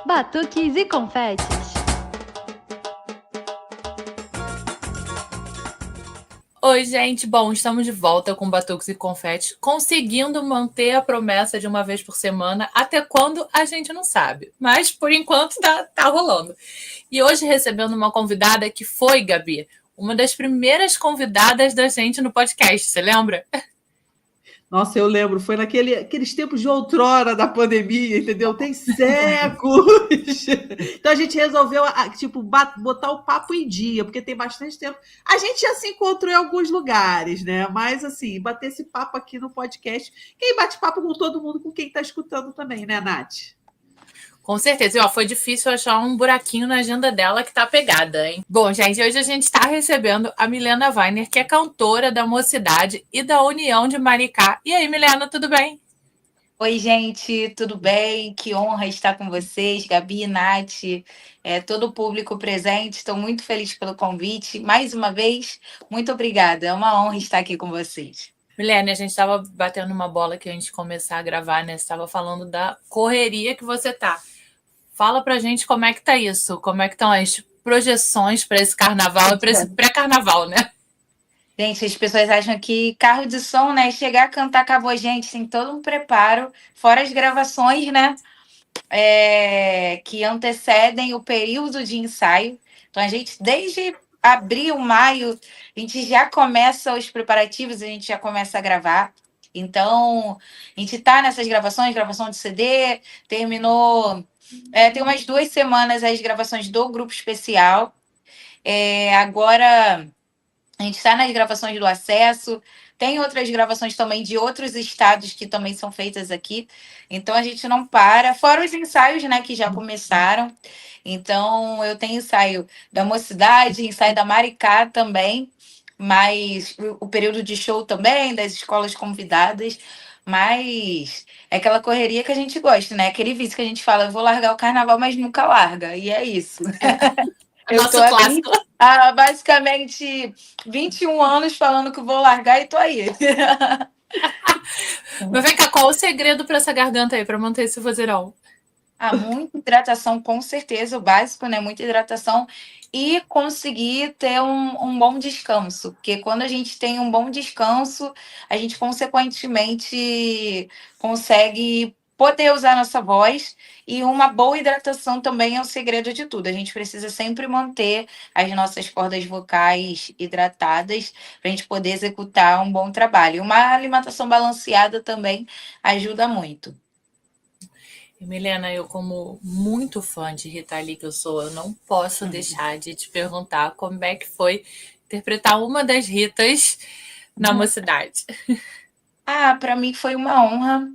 Batuques e confetes. Oi, gente. Bom, estamos de volta com Batuques e Confetes, conseguindo manter a promessa de uma vez por semana, até quando a gente não sabe. Mas, por enquanto, tá rolando. E hoje recebendo uma convidada que foi, Gabi, uma das primeiras convidadas da gente no podcast, você lembra? Nossa, eu lembro, foi aqueles tempos de outrora da pandemia, entendeu? Tem séculos. Então a gente resolveu, tipo, botar o papo em dia, porque tem bastante tempo. A gente já se encontrou em alguns lugares, né? Mas, assim, bater esse papo aqui no podcast. Quem bate papo com todo mundo, com quem está escutando também, né, Nath? Com certeza. E, ó, foi difícil achar um buraquinho na agenda dela que tá pegada, hein? Bom, gente, hoje a gente está recebendo a Milena Weiner, que é cantora da Mocidade e da União de Maricá. E aí, Milena, tudo bem? Oi, gente, tudo bem? Que honra estar com vocês, Gabi, Nath, todo o público presente. Estou muito feliz pelo convite. Mais uma vez, muito obrigada. É uma honra estar aqui com vocês. Milene, a gente estava batendo uma bola aqui antes de começar a gravar, né? Você estava falando da correria que você tá. Fala pra gente como é que tá isso, como é que estão as projeções para esse carnaval e para esse pré-carnaval, né? Gente, as pessoas acham que carro de som, né? Chegar a cantar acabou, gente, tem todo um preparo, fora as gravações, né? Que antecedem o período de ensaio. Então, a gente, desde abril, maio, a gente já começa os preparativos, a gente já começa a gravar. Então, a gente está nessas gravações, gravação de CD, terminou. Tem umas 2 semanas as gravações do grupo especial. Agora a gente está nas gravações do Acesso, tem outras gravações também de outros estados que também são feitas aqui. Então a gente não para, fora os ensaios, né, que já começaram. Então eu tenho ensaio da Mocidade, ensaio da Maricá também, mas o período de show também, das escolas convidadas. Mas é aquela correria que a gente gosta, né? Aquele vício que a gente fala, eu vou largar o carnaval, mas nunca larga. E é isso. Nosso clássico. Há basicamente 21 anos falando que vou largar e tô aí. Mas vem cá, qual o segredo para essa garganta aí, para manter esse vozeirão? Muita hidratação, com certeza, o básico, né? Muita hidratação e conseguir ter um bom descanso. Porque quando a gente tem um bom descanso, a gente consequentemente consegue poder usar nossa voz. E uma boa hidratação também é o segredo de tudo. A gente precisa sempre manter as nossas cordas vocais hidratadas para a gente poder executar um bom trabalho. Uma alimentação balanceada também ajuda muito. E Milena, eu como muito fã de Rita Lee que eu sou, eu não posso deixar de te perguntar como é que foi interpretar uma das Ritas na Mocidade. Para mim foi uma honra.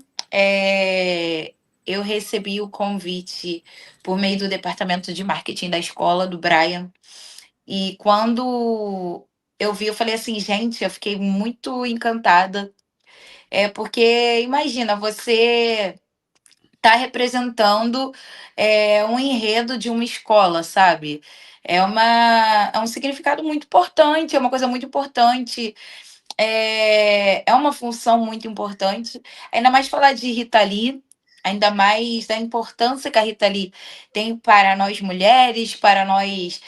Eu recebi o convite por meio do departamento de marketing da escola, do Brian. E quando eu vi, eu falei assim, gente, eu fiquei muito encantada. Porque imagina, você tá representando um enredo de uma escola, sabe? É um significado muito importante, é uma coisa muito importante. É uma função muito importante, ainda mais falar de Rita Lee, ainda mais da importância que a Rita Lee tem para nós mulheres, para nós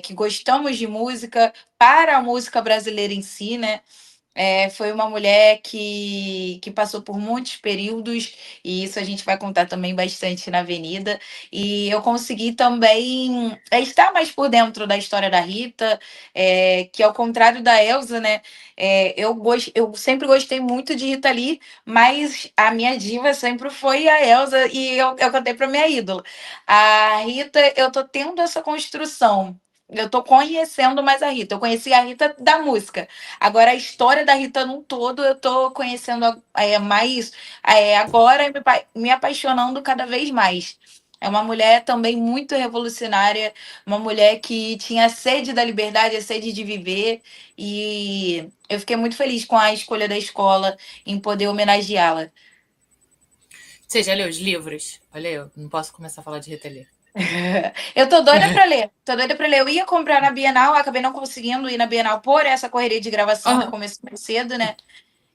que gostamos de música, para a música brasileira em si, né? Foi uma mulher que passou por muitos períodos, e isso a gente vai contar também bastante na Avenida. E eu consegui também estar mais por dentro da história da Rita, que ao contrário da Elsa, né? Eu sempre gostei muito de Rita Lee, mas a minha diva sempre foi a Elsa, e eu cantei para minha ídola. A Rita, eu tô tendo essa construção. Eu tô conhecendo mais a Rita. Eu conheci a Rita da música. Agora, a história da Rita num todo, eu tô conhecendo mais agora, me apaixonando cada vez mais. É uma mulher também muito revolucionária, uma mulher que tinha sede da liberdade, a sede de viver, e eu fiquei muito feliz com a escolha da escola em poder homenageá-la. Você já leu os livros? Olha, eu não posso começar a falar de Rita Lee. Eu tô doida pra ler. Eu ia comprar na Bienal, acabei não conseguindo ir na Bienal por essa correria de gravação que começou mais cedo, né?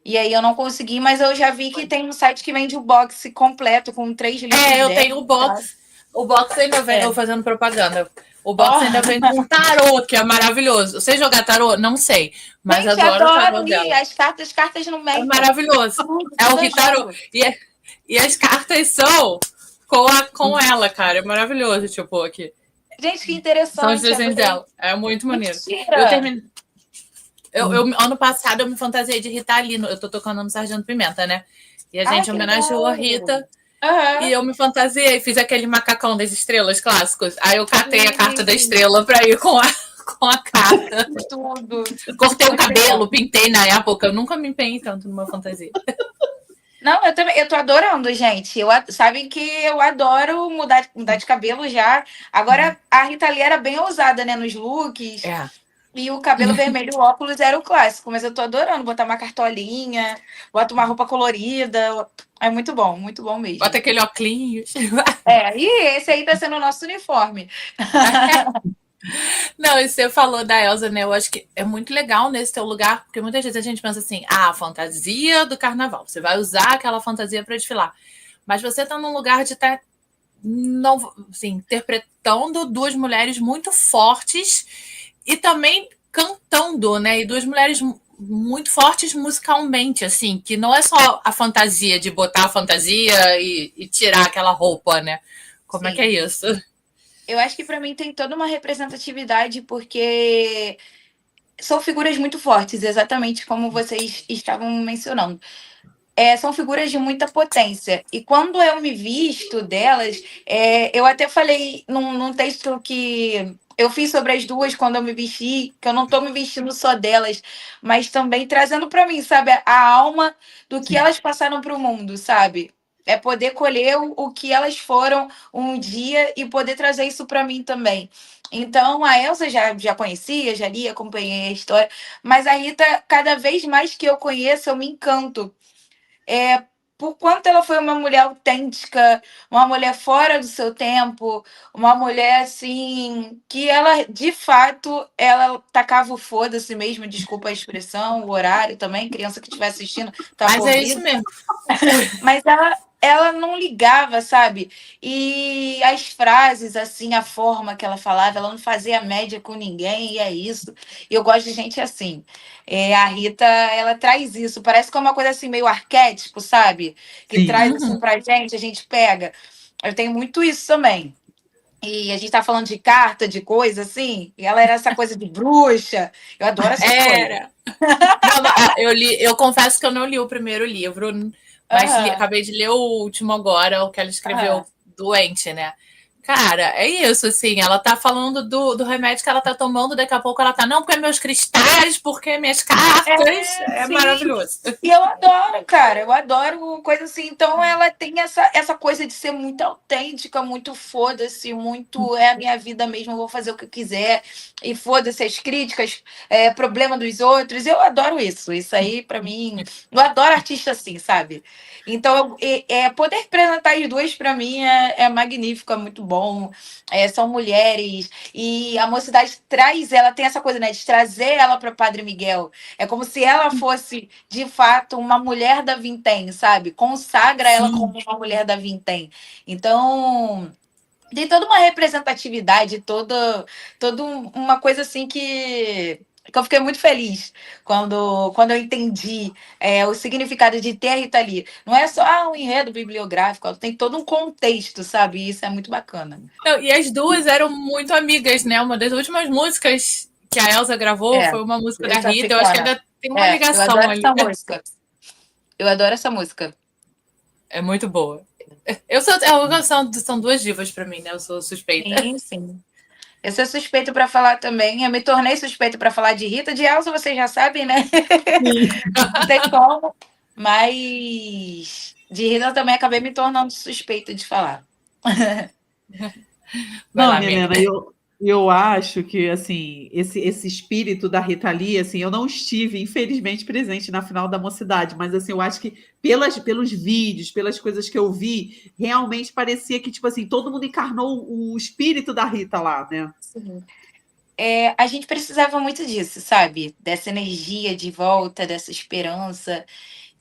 E aí eu não consegui, mas eu já vi que tem um site que vende o box completo com 3 litros Eu dentro, tenho o box. O box ainda vem, eu fazendo propaganda. O box Oh. ainda vem com tarô, que é maravilhoso. Você jogar tarô? Não sei, mas Gente, adoro o tarô adoro. dela. E as cartas no É meio. maravilhoso. É o Ritarô. E as cartas são com ela, cara. É maravilhoso, tipo, aqui. Gente, que São os interessante. desenhos dela. É muito maneiro. Mentira. Eu terminei. Ano passado eu me fantasiei de Rita Lee. Eu tô tocando no Sargento Pimenta, né? E a gente homenageou a Rita. E eu me fantasiei, fiz aquele macacão das estrelas clássicos. Aí eu catei a carta da estrela pra ir com a carta. Tudo. Cortei o cabelo, pintei na época. Eu nunca me empenhei tanto numa fantasia. Não, eu também. Eu tô adorando, gente. Sabem que eu adoro mudar de cabelo já. Agora, a Rita Lee era bem ousada, né? Nos looks. E o cabelo vermelho e o óculos era o clássico. Mas eu tô adorando botar uma cartolinha, botar uma roupa colorida. É muito bom mesmo. Bota aquele óculos. E esse aí tá sendo o nosso uniforme. Não, e você falou da Elsa, né? Eu acho que é muito legal nesse teu lugar, porque muitas vezes a gente pensa assim, fantasia do carnaval. Você vai usar aquela fantasia para desfilar. Mas você tá num lugar de estar assim, interpretando duas mulheres muito fortes e também cantando, né? E duas mulheres muito fortes musicalmente, assim, que não é só a fantasia de botar a fantasia e tirar aquela roupa, né? Como é que é isso? Eu acho que para mim tem toda uma representatividade, porque são figuras muito fortes, exatamente como vocês estavam mencionando. São figuras de muita potência. E quando eu me visto delas, eu até falei num texto que eu fiz sobre as duas quando eu me vesti, que eu não estou me vestindo só delas, mas também trazendo para mim, sabe, a alma do que elas passaram para o mundo, sabe? É poder colher o que elas foram um dia e poder trazer isso para mim também. Então, a Elsa já conhecia, já li, acompanhei a história, mas a Rita, cada vez mais que eu conheço, eu me encanto. Por quanto ela foi uma mulher autêntica, uma mulher fora do seu tempo, uma mulher assim que ela de fato ela tacava o foda-se mesmo, desculpa a expressão, o horário também, criança que estiver assistindo tá Mas por é isso mesmo. Mas ela não ligava, sabe? E as frases, assim, a forma que ela falava, ela não fazia média com ninguém, e é isso. E eu gosto de gente assim. A Rita, ela traz isso. Parece que é uma coisa assim, meio arquétipo, sabe? Que Sim. traz isso pra gente, a gente pega. Eu tenho muito isso também. E a gente tá falando de carta, de coisa assim, e ela era essa coisa de bruxa. Eu adoro essas coisas. Eu confesso que eu não li o primeiro livro, mas acabei de ler o último agora, o que ela escreveu doente, né? Cara, é isso, assim, ela tá falando do remédio que ela tá tomando, daqui a pouco ela tá, não, porque meus cristais, porque minhas cartas, é maravilhoso. E eu adoro, cara, eu adoro coisa assim, então ela tem essa coisa de ser muito autêntica, muito foda-se, muito é a minha vida mesmo, eu vou fazer o que eu quiser, e foda-se as críticas, problema dos outros, eu adoro isso aí pra mim, eu adoro artista assim, sabe? Então, poder representar as duas, para mim, é magnífico, é muito bom. São mulheres. E a mocidade ela tem essa coisa, né? De trazer ela para Padre Miguel. É como se ela fosse, de fato, uma mulher da vintém, sabe? Consagra ela como uma mulher da vintém. Então, tem toda uma representatividade, toda uma coisa assim que eu fiquei muito feliz quando eu entendi o significado de ter a Rita Lee. Não é só um enredo bibliográfico, tem todo um contexto, sabe? E isso é muito bacana. Não, e as duas eram muito amigas, né? Uma das últimas músicas que a Elsa gravou foi uma música da Rita. Eu acho que ainda tem uma ligação ali. Eu adoro essa música. É muito boa. São duas divas para mim, né? Eu sou suspeita. Sim. Eu sou suspeita para falar também. Eu me tornei suspeita para falar de Rita. De Elsa, vocês já sabem, né? Não tem como. Mas de Rita eu também acabei me tornando suspeita de falar. Não, Helena, eu acho que assim esse espírito da Rita Lee, assim, eu não estive, infelizmente, presente na final da Mocidade, mas assim, eu acho que pelos vídeos, pelas coisas que eu vi, realmente parecia que, tipo assim, todo mundo encarnou o espírito da Rita lá, né? Sim. a gente precisava muito disso, sabe? Dessa energia de volta, dessa esperança.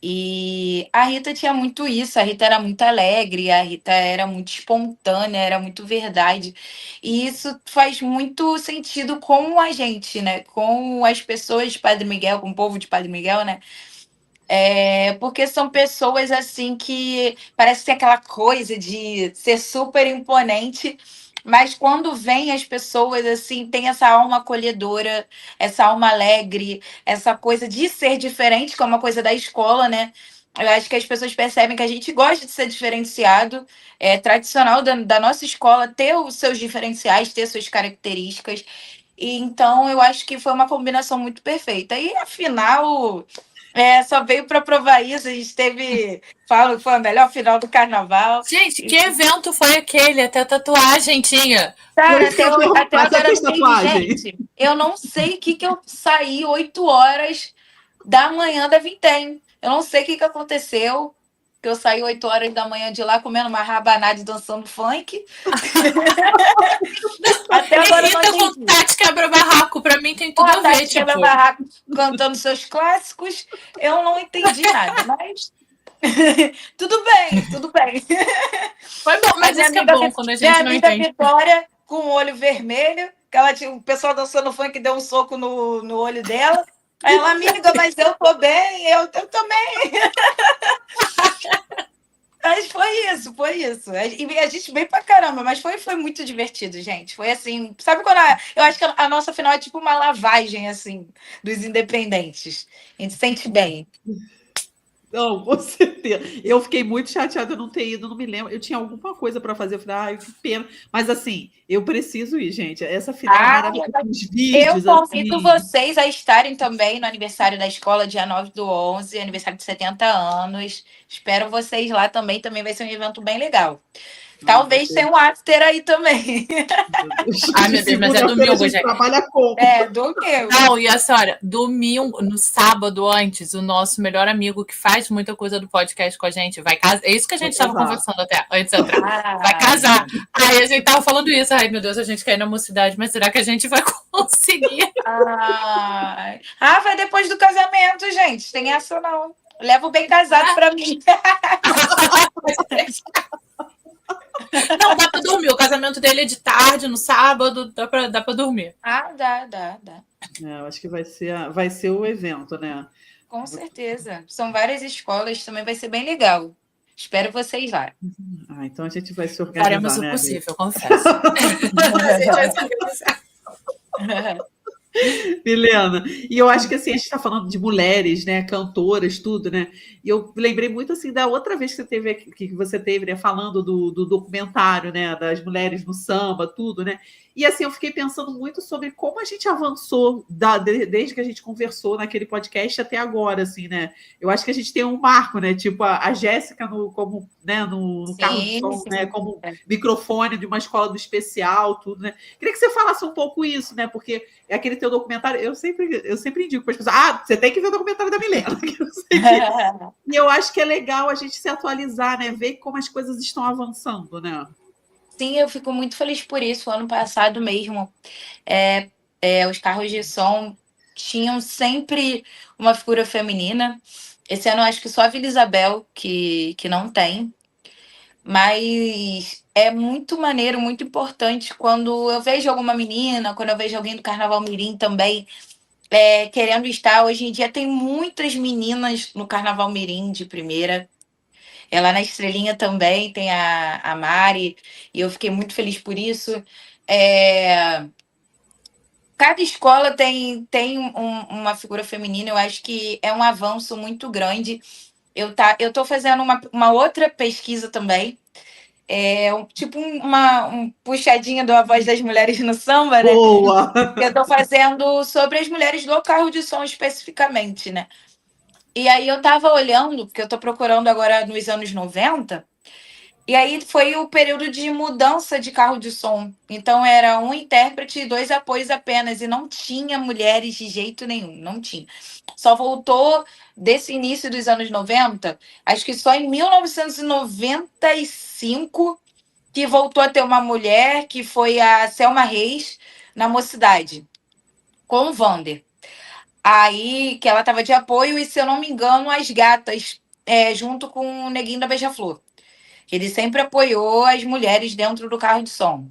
E a Rita tinha muito isso, a Rita era muito alegre, a Rita era muito espontânea, era muito verdade. E isso faz muito sentido com a gente, né? Com as pessoas de Padre Miguel, com o povo de Padre Miguel, né? Porque são pessoas assim que parece ter aquela coisa de ser super imponente, mas quando vem as pessoas assim, tem essa alma acolhedora, essa alma alegre, essa coisa de ser diferente, que é uma coisa da escola, né? Eu acho que as pessoas percebem que a gente gosta de ser diferenciado. É tradicional da nossa escola ter os seus diferenciais, ter suas características. E então eu acho que foi uma combinação muito perfeita. E afinal, só veio para provar isso. A gente falo que foi a melhor final do carnaval. Gente, que evento foi aquele? Até tatuagem tinha. Cara, até Mas agora fez não tem, tatuagem? gente. Eu não sei o que eu saí 8 horas da manhã da Vintém. Eu não sei o que aconteceu. Que eu saí 8 horas da manhã de lá comendo uma rabanada e dançando funk. Até agora eu não Rita com entendi. Tati quebra-barraco. Pra mim tem tudo a ver, Tati tipo. quebra-barraco cantando seus clássicos. Eu não entendi nada, mas tudo bem, tudo bem. Foi bom, mas minha isso que é amiga bom quando a minha gente não amiga entende. Vitória, com o olho vermelho, que ela tinha, o pessoal dançando funk deu um soco no olho dela. Aí ela, amiga, mas eu tô bem, eu também. Mas foi isso, foi isso. E a gente veio pra caramba, mas foi muito divertido, gente. Foi assim, sabe quando eu acho que a nossa final é tipo uma lavagem, assim, dos independentes. A gente sente bem. Não, com certeza. Eu fiquei muito chateada de não ter ido, não me lembro. Eu tinha alguma coisa para fazer, eu falei, ai, que pena. Mas assim, eu preciso ir, gente. Essa final é maravilhosa. Os Eu vídeos, convido assim. vocês a estarem também no aniversário da escola, dia 9/11, aniversário de 70 anos. Espero vocês lá também. Também vai ser um evento bem legal. Talvez tenha um after aí também. Ai, meu Deus, mas é Segunda-feira a domingo, gente gente. trabalha como? Domingo. Não, e a senhora, domingo, no sábado antes, o nosso melhor amigo que faz muita coisa do podcast com a gente vai casar. É isso que a gente estava conversando até antes de entrar. Vai casar. Aí a gente tava falando isso. Ai, meu Deus, a gente quer ir na mocidade, mas será que a gente vai conseguir? Vai depois do casamento, gente. Tem essa não. Leva o bem casado pra mim. Não, dá pra dormir. O casamento dele é de tarde, no sábado, dá pra dormir. Dá. Eu acho que vai ser o evento, né? Com certeza. São várias escolas, também vai ser bem legal. Espero vocês lá. Então a gente vai se organizar, Faremos né, o possível, confesso. A gente vai se organizar. Milena, e eu acho que assim, a gente está falando de mulheres, né, cantoras, tudo, né? E eu lembrei muito assim da outra vez que você teve, né, falando do documentário, né, das mulheres no samba, tudo, né? E assim, eu fiquei pensando muito sobre como a gente avançou desde que a gente conversou naquele podcast até agora, assim, né? Eu acho que a gente tem um marco, né? Tipo, a Jéssica como, né, no carro de som, né, como microfone de uma escola do especial, tudo, né? Queria que você falasse um pouco isso, né? Porque é aquele teu documentário, eu sempre indico para as pessoas, você tem que ver o documentário da Milena. E eu acho que é legal a gente se atualizar, né? Ver como as coisas estão avançando, né? Sim, eu fico muito feliz por isso. Ano passado mesmo, os carros de som tinham sempre uma figura feminina. Esse ano eu acho que só a Vila Isabel que não tem. Mas é muito maneiro, muito importante quando eu vejo alguma menina, quando eu vejo alguém do Carnaval Mirim também querendo estar. Hoje em dia tem muitas meninas no Carnaval Mirim de primeira. Lá na Estrelinha também tem a Mari, e eu fiquei muito feliz por isso. Cada escola tem uma figura feminina, eu acho que é um avanço muito grande. Eu estou fazendo uma outra pesquisa também, tipo puxadinha da voz das mulheres no samba, né? Boa! Eu estou fazendo sobre as mulheres do carro de som especificamente, né? E aí eu estava olhando, porque eu estou procurando agora nos anos 90, e aí foi o período de mudança de carro de som. Então era um intérprete e 2 apoios apenas, e não tinha mulheres de jeito nenhum, não tinha. Só voltou desse início dos anos 90, acho que só em 1995 que voltou a ter uma mulher, que foi a Selma Reis, na Mocidade, com o Vander. Aí, que ela tava de apoio, e se eu não me engano, as gatas, junto com o Neguinho da Beija-Flor. Ele sempre apoiou as mulheres dentro do carro de som.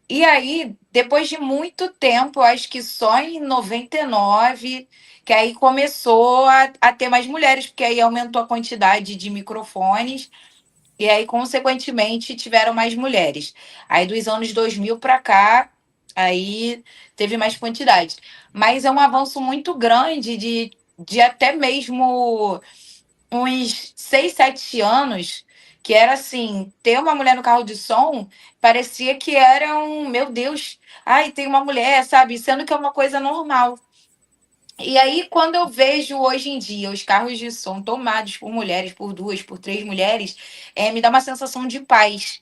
E aí, depois de muito tempo, eu acho que só em 99, que aí começou a ter mais mulheres, porque aí aumentou a quantidade de microfones, e aí, consequentemente, tiveram mais mulheres. Aí, dos anos 2000 para cá, aí teve mais quantidade. Mas é um avanço muito grande de até mesmo uns 6, 7 anos, que era assim, ter uma mulher no carro de som parecia que era um, meu Deus, ai, tem uma mulher, sabe? Sendo que é uma coisa normal. E aí, quando eu vejo hoje em dia os carros de som tomados por mulheres, por 2, por 3 mulheres, me dá uma sensação de paz,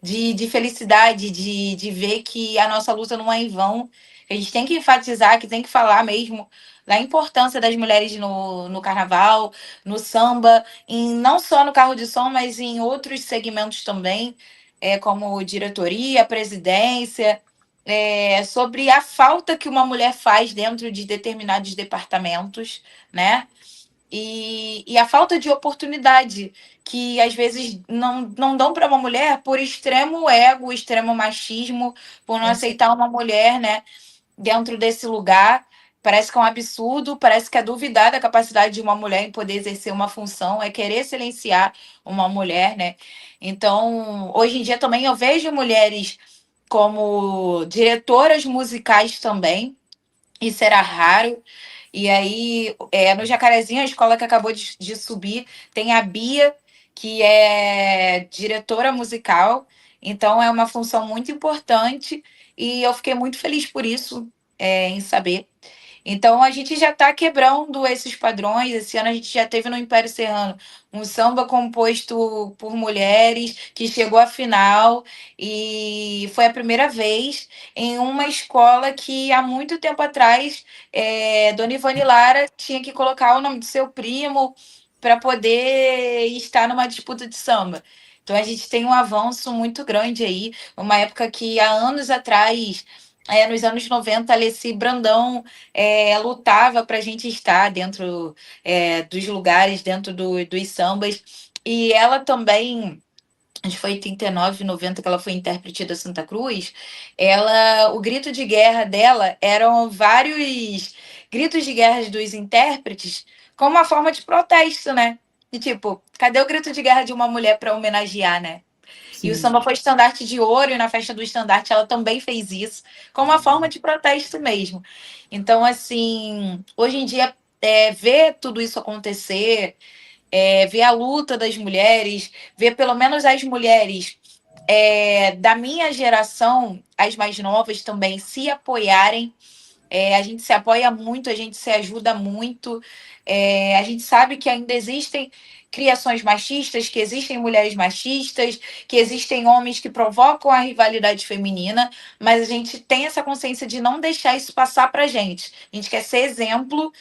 de felicidade, de ver que a nossa luta não é em vão. A gente tem que enfatizar, que tem que falar mesmo da importância das mulheres no carnaval, no samba, não só no carro de som, mas em outros segmentos também, como diretoria, presidência, sobre a falta que uma mulher faz dentro de determinados departamentos, né? E a falta de oportunidade que às vezes não dão para uma mulher por extremo ego, extremo machismo, por não aceitar uma mulher, né, dentro desse lugar. Parece que é um absurdo, parece que é duvidar da capacidade de uma mulher em poder exercer uma função, é querer silenciar uma mulher, né? Então, hoje em dia também eu vejo mulheres como diretoras musicais também, isso era raro. E aí, no Jacarezinho, a escola que acabou de subir, tem a Bia, que é diretora musical. Então, é uma função muito importante. E eu fiquei muito feliz por isso, em saber. Então a gente já está quebrando esses padrões. Esse ano a gente já teve no Império Serrano um samba composto por mulheres que chegou à final e foi a primeira vez em uma escola que há muito tempo atrás Dona Ivone Lara tinha que colocar o nome do seu primo para poder estar numa disputa de samba. Então a gente tem um avanço muito grande aí, uma época que há anos atrás, nos anos 90, a Alessi Brandão lutava para a gente estar dentro dos lugares, dentro dos sambas. E ela também, acho que foi em 89, 90 que ela foi intérprete da Santa Cruz, o grito de guerra dela eram vários gritos de guerra dos intérpretes como uma forma de protesto, né? E tipo, cadê o grito de guerra de uma mulher para homenagear, né? E o samba foi estandarte de ouro, e na festa do estandarte ela também fez isso, como uma forma de protesto mesmo. Então, assim, hoje em dia, ver tudo isso acontecer, ver a luta das mulheres, ver pelo menos as mulheres da minha geração, as mais novas também, se apoiarem. A gente se apoia muito, a gente se ajuda muito. A gente sabe que ainda existem criações machistas, que existem mulheres machistas, que existem homens que provocam a rivalidade feminina, mas a gente tem essa consciência de não deixar isso passar para a gente. A gente quer ser exemplo,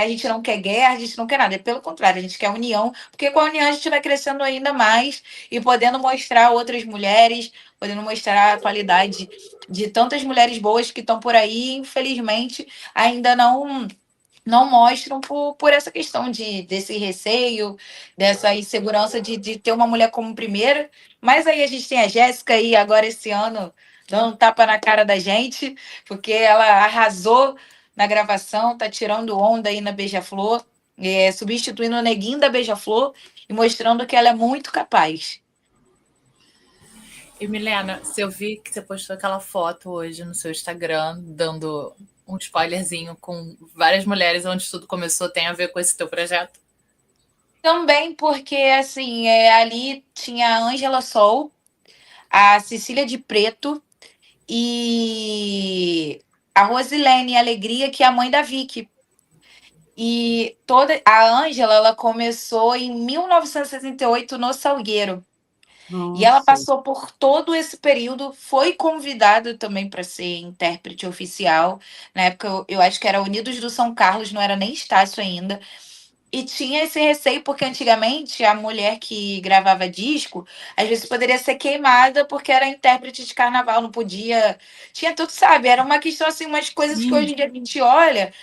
a gente não quer guerra, a gente não quer nada. Pelo contrário, a gente quer união, porque com a união a gente vai crescendo ainda mais e podendo mostrar a outras mulheres, podendo mostrar a qualidade de tantas mulheres boas que estão por aí, infelizmente, ainda não mostram por essa questão desse receio, dessa insegurança de ter uma mulher como primeira. Mas aí a gente tem a Jéssica aí agora esse ano dando um tapa na cara da gente, porque ela arrasou na gravação, tá tirando onda aí na Beija-Flor, substituindo o Neguinho da Beija-Flor e mostrando que ela é muito capaz. E Milena, eu vi que você postou aquela foto hoje no seu Instagram, dando um spoilerzinho com várias mulheres onde tudo começou, tem a ver com esse teu projeto? Também porque, assim, ali tinha a Ângela Sol, a Cecília de Preto e a Rosilene Alegria, que é a mãe da Vicky. E a Ângela, ela começou em 1968 no Salgueiro. Nossa. E ela passou por todo esse período, foi convidada também para ser intérprete oficial. Na época, eu acho que era Unidos do São Carlos, não era nem Estácio ainda. E tinha esse receio, porque antigamente a mulher que gravava disco, às vezes poderia ser queimada porque era intérprete de carnaval, não podia. Tinha tudo, sabe? Era uma questão assim, umas coisas que hoje em dia a gente olha,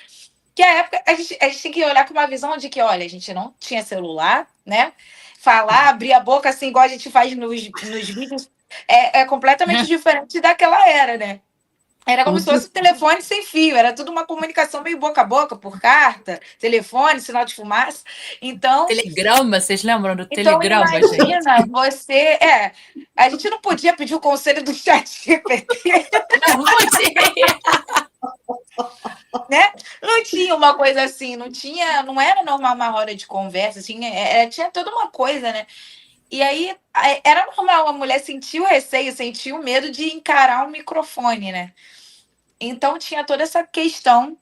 que a época a gente tem que olhar com uma visão de que, olha, a gente não tinha celular, né? Falar, abrir a boca assim, igual a gente faz nos vídeos, é completamente diferente daquela era, né? Era como Com se fosse um telefone sem fio, era tudo uma comunicação meio boca a boca, por carta, telefone, sinal de fumaça. Então, Telegrama, vocês lembram do então telegrama, gente? imagina você. A gente não podia pedir o conselho do chat GPT, Não podia. né? Não tinha uma coisa assim, não era normal uma roda de conversa, assim, tinha toda uma coisa, né? E aí era normal a mulher sentir o receio, sentir o medo de encarar o microfone, né? Então tinha toda essa questão.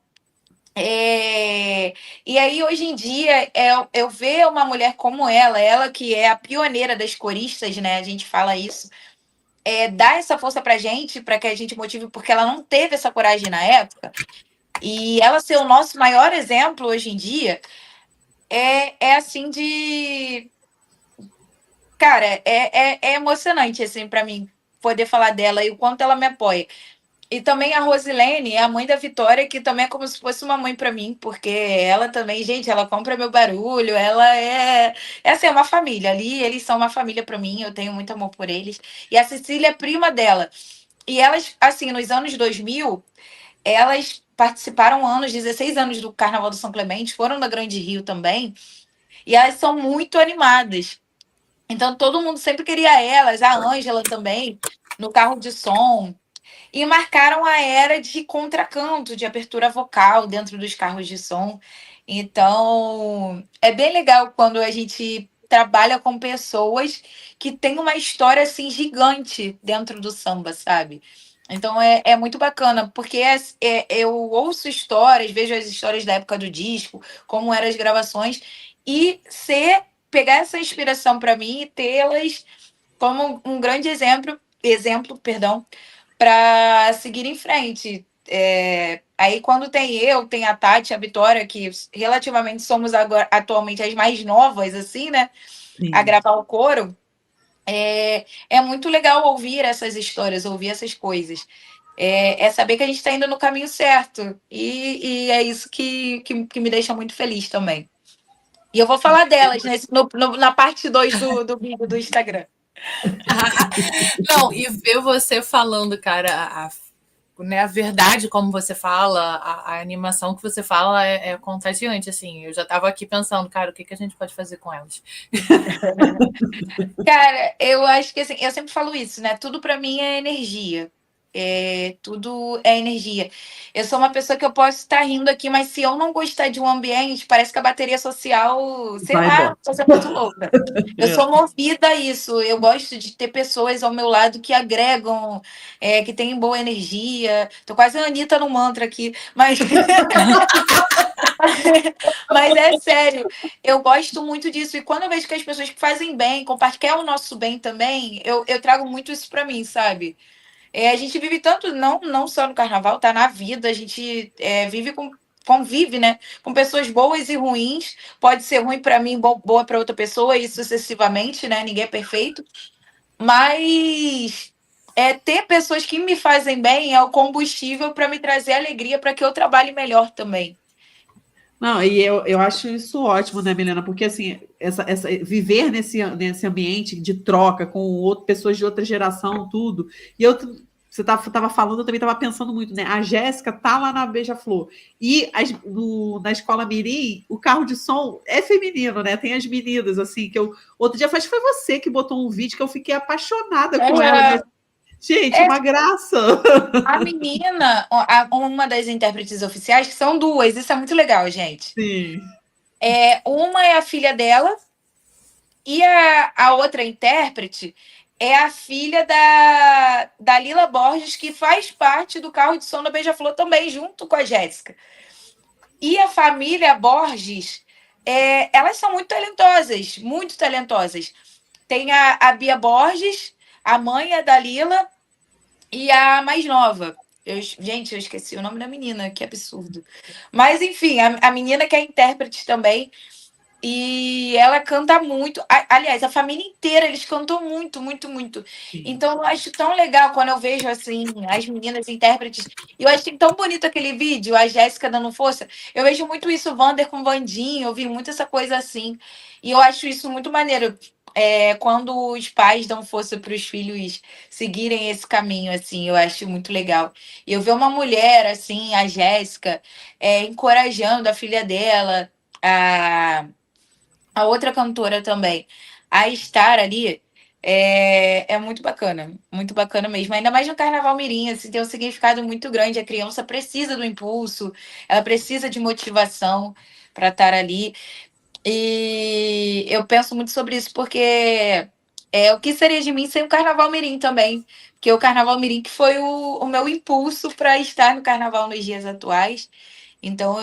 E aí, hoje em dia, eu ver uma mulher como ela que é a pioneira das coristas, né? A gente fala isso, dá essa força pra gente, para que a gente motive, porque ela não teve essa coragem na época. E ela ser o nosso maior exemplo hoje em dia é assim de. Cara, é emocionante, assim, para mim, poder falar dela e o quanto ela me apoia. E também a Rosilene, a mãe da Vitória, que também é como se fosse uma mãe para mim, porque ela também, gente, ela compra meu barulho, ela é assim, é uma família ali, eles são uma família para mim, eu tenho muito amor por eles. E a Cecília é prima dela. E elas, assim, nos anos 2000, elas participaram 16 anos do Carnaval do São Clemente, foram da Grande Rio também, e elas são muito animadas. Então todo mundo sempre queria elas, a Ângela também, no carro de som. E marcaram a era de contracanto, de abertura vocal dentro dos carros de som. Então, é bem legal quando a gente trabalha com pessoas que têm uma história assim gigante dentro do samba, sabe? Então é muito bacana, porque eu ouço histórias, vejo as histórias da época do disco, como eram as gravações, e pegar essa inspiração para mim e tê-las como um grande exemplo, para seguir em frente. Aí, quando tem a Tati, a Vitória, que relativamente somos agora, atualmente as mais novas, assim, né? A Sim. gravar o coro, é muito legal ouvir essas histórias, ouvir essas coisas. É saber que a gente está indo no caminho certo. E é isso que me deixa muito feliz também. E eu vou falar delas na parte 2 do vídeo do Instagram. Não, e ver você falando, cara, né, a verdade como você fala, a animação que você fala é contagiante, assim. Eu já estava aqui pensando, cara, o que a gente pode fazer com elas? Cara, eu acho que assim, eu sempre falo isso, né? Tudo para mim é energia. Tudo é energia. Eu sou uma pessoa que eu posso estar rindo aqui, mas se eu não gostar de um ambiente, parece que a bateria social, sei Vai lá, embora. coisa muito louca. Eu sou movida a isso. Eu gosto de ter pessoas ao meu lado que agregam, que têm boa energia. Tô quase a Anitta no mantra aqui, mas mas é sério, eu gosto muito disso. E quando eu vejo que as pessoas que fazem bem, compartilham o nosso bem também, eu trago muito isso para mim, sabe? A gente vive tanto, não só no carnaval, tá na vida, a gente convive, né? Com pessoas boas e ruins. Pode ser ruim para mim, boa para outra pessoa, e sucessivamente, né? Ninguém é perfeito. Mas ter pessoas que me fazem bem é o combustível para me trazer alegria para que eu trabalhe melhor também. Não, e eu acho isso ótimo, né, Milena? Porque assim, viver nesse ambiente de troca com pessoas de outra geração, tudo. E você estava falando, eu também estava pensando muito, né? A Jéssica tá lá na Beija-Flor. E na Escola Mirim, o carro de som é feminino, né? Tem as meninas, assim, outro dia acho que foi você que botou um vídeo que eu fiquei apaixonada com ela, né? Gente, uma graça. A menina, uma das intérpretes oficiais, que são duas, isso é muito legal, gente. Sim. Uma é a filha dela e a outra intérprete é a filha da Lila Borges, que faz parte do carro de som da Beija-Flor também, junto com a Jéssica. E a família Borges, elas são muito talentosas, muito talentosas. Tem a Bia Borges, a mãe é da Lila, e a mais nova. Gente, eu esqueci o nome da menina, que absurdo. Mas, enfim, a menina que é intérprete também. E ela canta muito. Aliás, a família inteira, eles cantam muito, muito, muito. Sim. Então, eu acho tão legal quando eu vejo, assim, as meninas intérpretes. E eu achei tão bonito aquele vídeo, a Jéssica dando força. Eu vejo muito isso, o Vander com o Vandinho, eu vi muito essa coisa assim. E eu acho isso muito maneiro. Quando os pais dão força para os filhos seguirem esse caminho, assim, eu acho muito legal. E eu ver uma mulher, assim, a Jéssica, encorajando a filha dela, a outra cantora também, a estar ali, é muito bacana mesmo. Ainda mais no Carnaval Mirim, assim, tem um significado muito grande. A criança precisa do impulso, ela precisa de motivação para estar ali. E eu penso muito sobre isso, porque o que seria de mim sem o Carnaval Mirim também? Porque o Carnaval Mirim que foi o meu impulso para estar no Carnaval nos dias atuais. Então,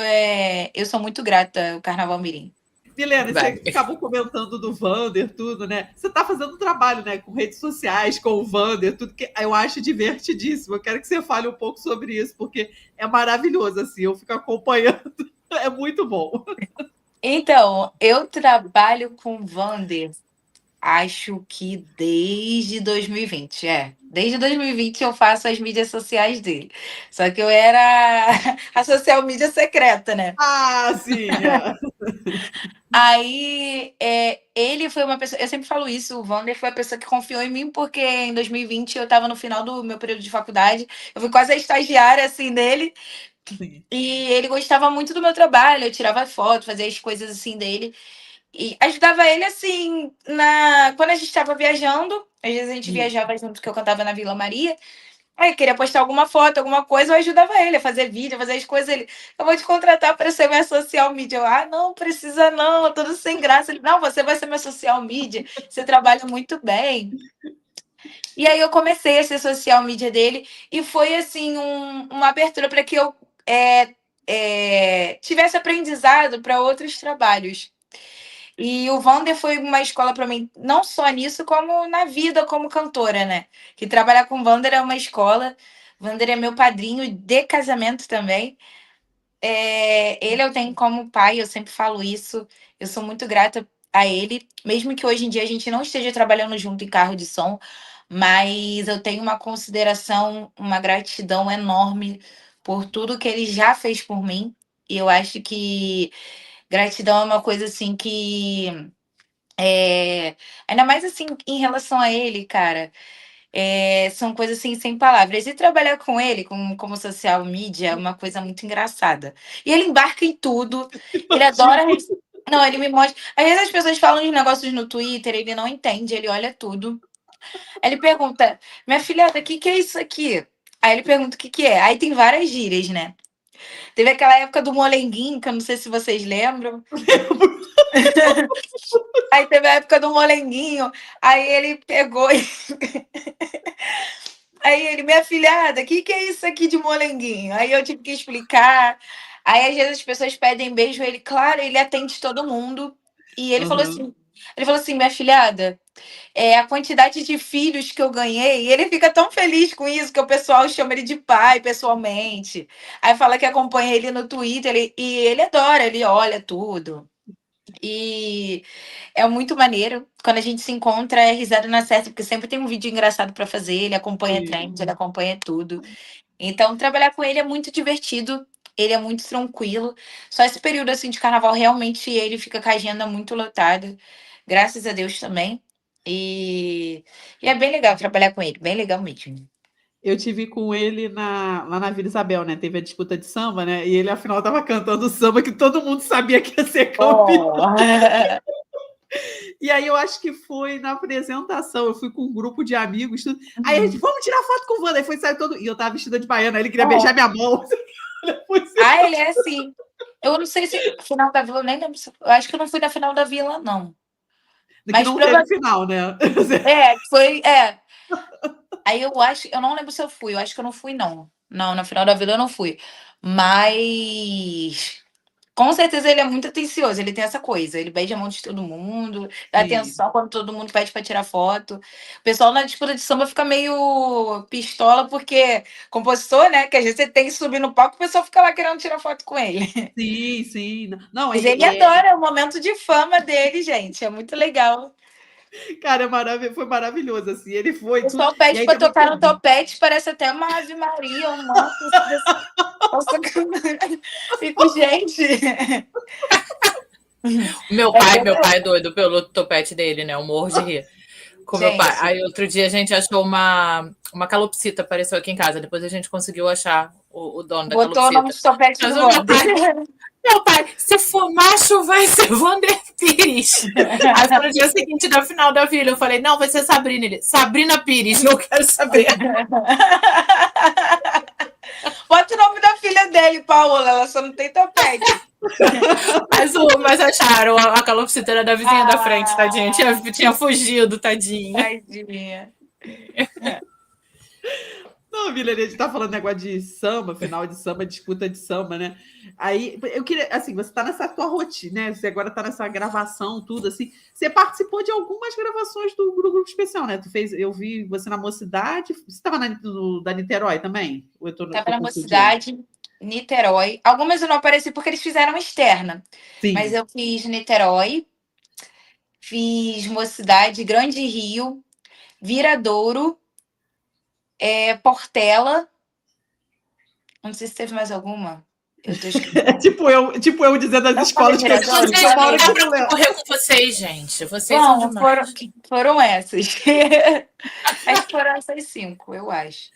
eu sou muito grata ao Carnaval Mirim. Milena, Vai. você acabou comentando do Vander, tudo, né? Você está fazendo um trabalho, né? Com redes sociais, com o Vander, tudo que eu acho divertidíssimo. Eu quero que você fale um pouco sobre isso, porque é maravilhoso, assim. Eu fico acompanhando. É muito bom. Então, eu trabalho com o Vander, acho que desde 2020, Desde 2020 eu faço as mídias sociais dele. Só que eu era a social media secreta, né? Ah, sim. Aí, ele foi uma pessoa. Eu sempre falo isso, o Vander foi a pessoa que confiou em mim, porque em 2020 eu estava no final do meu período de faculdade. Eu fui quase a estagiária, assim, dele. Sim. E ele gostava muito do meu trabalho. Eu tirava foto, fazia as coisas assim dele. E ajudava ele, assim, quando a gente estava viajando. Às vezes a gente viajava junto, que eu cantava na Vila Maria. Aí queria postar alguma foto, alguma coisa, eu ajudava ele a fazer vídeo, a fazer as coisas. Ele, eu vou te contratar para ser minha social media. Eu, não precisa não, tudo sem graça. Ele, não, você vai ser minha social media, você trabalha muito bem. E aí eu comecei a ser social media dele e foi, assim, uma abertura para que eu tivesse aprendizado para outros trabalhos. E o Vander foi uma escola para mim, não só nisso, como na vida como cantora, né? Que trabalhar com o Vander é uma escola. O Vander é meu padrinho de casamento também. Ele eu tenho como pai, eu sempre falo isso. Eu sou muito grata a ele, mesmo que hoje em dia a gente não esteja trabalhando junto em carro de som, mas eu tenho uma consideração, uma gratidão enorme por tudo que ele já fez por mim. E eu acho que gratidão é uma coisa assim que ainda mais assim em relação a ele, cara. São coisas assim sem palavras. E trabalhar com ele como social media é uma coisa muito engraçada. E ele embarca em tudo. Ele adora. Não, ele me mostra. Às vezes as pessoas falam de negócios no Twitter, ele não entende, ele olha tudo. Aí ele pergunta: minha filhada, o que é isso aqui? Aí ele pergunta o que é. Aí tem várias gírias, né? Teve aquela época do molenguinho, que eu não sei se vocês lembram. Aí teve a época do molenguinho. Aí ele pegou e Aí ele, minha filhada, o que é isso aqui de molenguinho? Aí eu tive que explicar. Aí às vezes as pessoas pedem beijo, ele, claro, ele atende todo mundo. E Uhum. ele falou assim, minha filhada, a quantidade de filhos que eu ganhei, e ele fica tão feliz com isso que o pessoal chama ele de pai pessoalmente. Aí fala que acompanha ele no Twitter, e ele adora, ele olha tudo. E é muito maneiro. Quando a gente se encontra, é risada na certa, porque sempre tem um vídeo engraçado para fazer. Ele acompanha Sim. trend, ele acompanha tudo. Então, trabalhar com ele é muito divertido. Ele é muito tranquilo. Só esse período assim de carnaval, realmente, ele fica com a agenda muito lotada. Graças a Deus também. E é bem legal trabalhar com ele, bem legal mesmo. Eu tive com ele lá na Vila Isabel, né? Teve a disputa de samba, né? E ele, afinal, estava cantando samba que todo mundo sabia que ia ser campeão. Oh. E aí eu acho que foi na apresentação, eu fui com um grupo de amigos, tudo. Aí a gente, vamos tirar foto com o Wanda. Aí foi sair todo. E eu tava vestida de baiana, aí ele queria beijar minha mão. Ele é assim. Eu não sei se final da Vila, eu nem lembro. Eu acho que eu não fui na final da Vila, não. Que Mas não teve final, né? foi. Aí eu não lembro se eu fui, eu acho que eu não fui, não. Não, na final da Vila eu não fui. Mas Com certeza ele é muito atencioso, ele tem essa coisa, ele beija a mão de todo mundo, dá Sim. atenção quando todo mundo pede para tirar foto. O pessoal na disputa de samba fica meio pistola, porque compositor, né, que às vezes você tem que subir no palco, o pessoal fica lá querendo tirar foto com ele. Sim, sim. Não, Mas ele adora, é o momento de fama dele, gente, é muito legal. cara, foi maravilhoso, assim. Ele O foi tudo. pessoal E pede aí para também tocar no teve- topete, parece até uma Ave Maria, um manto. Fico, gente. Meu pai é doido pelo topete dele, né? Eu morro de rir com meu pai. Gente. Aí outro dia a gente achou uma calopsita, apareceu aqui em casa. Depois a gente conseguiu achar o dono da Botou o nome calopsita. de topete Mas no o nome. meu pai, se for macho, vai ser Wander Pires. Aí foi no dia seguinte da final da Vila. Eu falei, não, vai ser Sabrina. Ele, Sabrina Pires, não quero saber. Bota o nome da filha dele, Paola, ela só não tem topete. Mas acharam a calopsita era da vizinha da frente, tadinha. Tinha fugido, tadinha. Tadinha. Não, Milene, a gente tá falando negócio de samba, final de samba, disputa de samba, né? Aí, eu queria, assim, você tá nessa tua rotina, né? Você agora tá nessa gravação, tudo, assim. Você participou de algumas gravações do Grupo Especial, né? Eu vi você na Mocidade. Você tava da Niterói também? Ou eu tô Tava na confundindo? Mocidade, Niterói. Algumas eu não apareci porque eles fizeram externa. Sim. Mas eu fiz Niterói, fiz Mocidade, Grande Rio, Viradouro, Portela. Não sei se teve mais alguma. Eu tô esquecendo. É tipo eu dizendo as escolas que eu Vocês- estudo, uma hora que Dá eu pra não lembro. concorrer com vocês, gente. Vocês são Bom, demais. foram essas. Acho que foram essas 5, eu acho.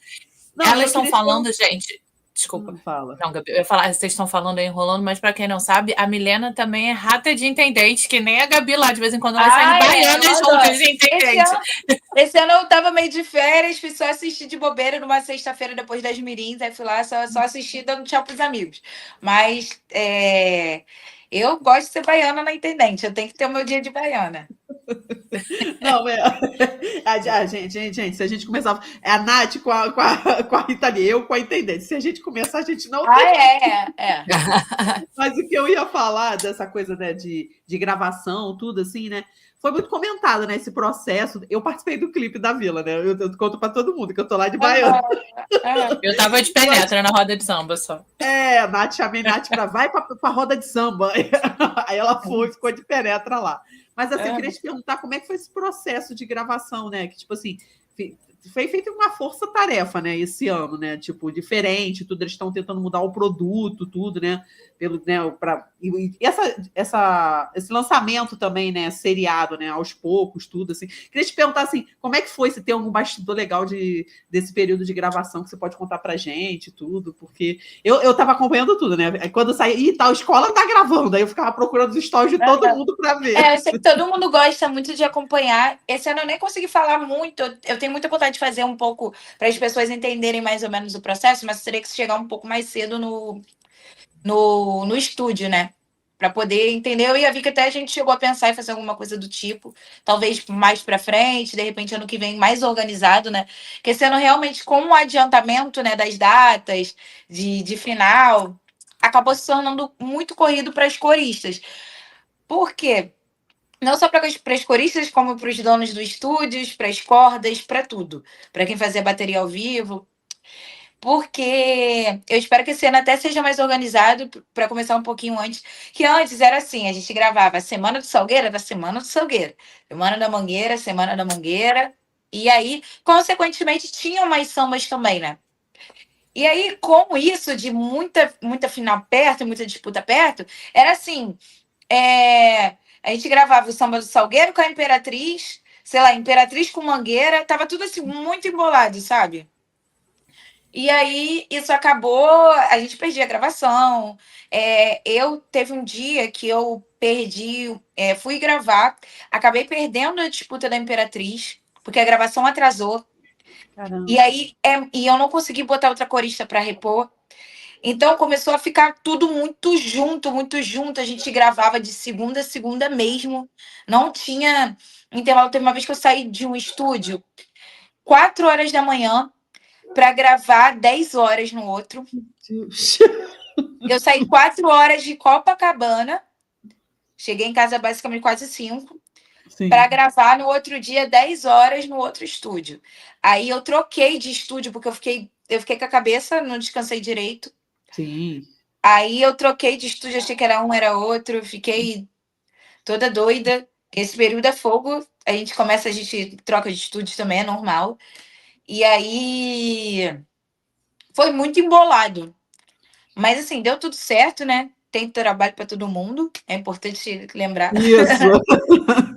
Não, eu Elas estão queria te falando, gente. Desculpa. Fala. Não, Gabi, eu ia falar, vocês estão falando aí enrolando, mas pra quem não sabe, a Milena também é rata de intendente, que nem a Gabi lá, de vez em quando vai sair baiana eu juntas adoro. de intendente. Esse ano eu tava meio de férias, fui só assistir de bobeira numa sexta-feira depois das mirins, aí fui lá só assistir dando tchau pros amigos. Mas eu gosto de ser baiana na intendente, eu tenho que ter o meu dia de baiana. Não, gente, se a gente começar. É a Nath com a Rita Lee, eu com a intendente. Se a gente começar, a gente não tem. É. Mas o que eu ia falar dessa coisa, né, de gravação, tudo assim, né? Foi muito comentado, né, esse processo. Eu participei do clipe da Vila, né? Eu conto para todo mundo que eu tô lá de baiana. Eu tava de penetra na roda de samba só. Chamei Nath para vai pra roda de samba. Aí ela ficou de penetra lá. Mas assim, eu queria te perguntar como é que foi esse processo de gravação, né? Que, tipo assim, foi feita uma força-tarefa, né, esse ano, né? Tipo, diferente, tudo, eles estão tentando mudar o produto, tudo, né? Esse lançamento também, né? Seriado, né? Aos poucos, tudo, assim. Queria te perguntar, assim, como é que foi? Se tem algum bastidor legal desse período de gravação que você pode contar pra gente, tudo, porque eu tava acompanhando tudo, né? Aí quando eu saí, a escola tá gravando, aí eu ficava procurando os stories de todo mundo pra ver. Eu sei que todo mundo gosta muito de acompanhar. Esse ano eu nem consegui falar muito. Eu tenho muita vontade de fazer um pouco para as pessoas entenderem mais ou menos o processo, mas teria que chegar um pouco mais cedo no estúdio, né? Para poder entender. Eu ia ver que até a gente chegou a pensar em fazer alguma coisa do tipo, talvez mais para frente, de repente ano que vem mais organizado, né? Porque esse ano realmente com o adiantamento, né, das datas de final, acabou se tornando muito corrido para as coristas. Por quê? Não só para as coristas, como para os donos dos estúdios, para as cordas, para tudo. Para quem fazia bateria ao vivo. Porque eu espero que esse ano até seja mais organizado, para começar um pouquinho antes. Que antes era assim, a gente gravava a Semana do Salgueiro, era Semana do Salgueiro. Semana da Mangueira, Semana da Mangueira. E aí, consequentemente, tinham mais sambas também, né? E aí, com isso, de muita final perto, muita disputa perto, era assim... A gente gravava o Samba do Salgueiro com a Imperatriz, sei lá, Imperatriz com Mangueira, tava tudo assim, muito embolado, sabe? E aí, isso acabou, a gente perdia a gravação. Teve um dia que eu perdi, fui gravar, acabei perdendo a disputa da Imperatriz, porque a gravação atrasou. Caramba. E aí, e eu não consegui botar outra corista para repor. Então começou a ficar tudo muito junto, muito junto. A gente gravava de segunda a segunda mesmo. Não tinha intervalo. Teve uma vez que eu saí de um estúdio 4 horas da manhã para gravar 10 horas no outro. Deus. Eu saí 4 horas de Copacabana, cheguei em casa basicamente quase 5, para Sim, gravar no outro dia 10 horas no outro estúdio. Aí eu troquei de estúdio, porque eu fiquei com a cabeça, não descansei direito. sim. Aí eu troquei de estúdio, achei que era um, era outro, fiquei toda doida. Esse período é fogo, a gente troca de estúdio também, é normal. E aí foi muito embolado. Mas assim, deu tudo certo, né? Tem trabalho para todo mundo, é importante lembrar. Isso.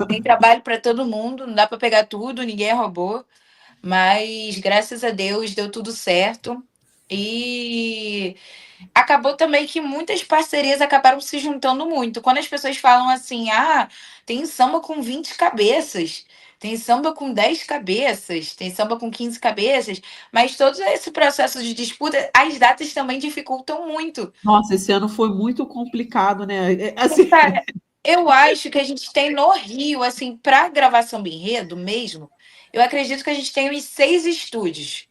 Tem trabalho para todo mundo, não dá para pegar tudo, ninguém é robô. Mas graças a Deus deu tudo certo. E acabou também que muitas parcerias acabaram se juntando muito. Quando as pessoas falam assim, tem samba com 20 cabeças, tem samba com 10 cabeças, tem samba com 15 cabeças, mas todo esse processo de disputa, as datas também dificultam muito. Nossa, esse ano foi muito complicado, né? Assim, Cara, eu acho que a gente tem no Rio, assim, para gravação de enredo mesmo, eu acredito que a gente tem uns 6 estúdios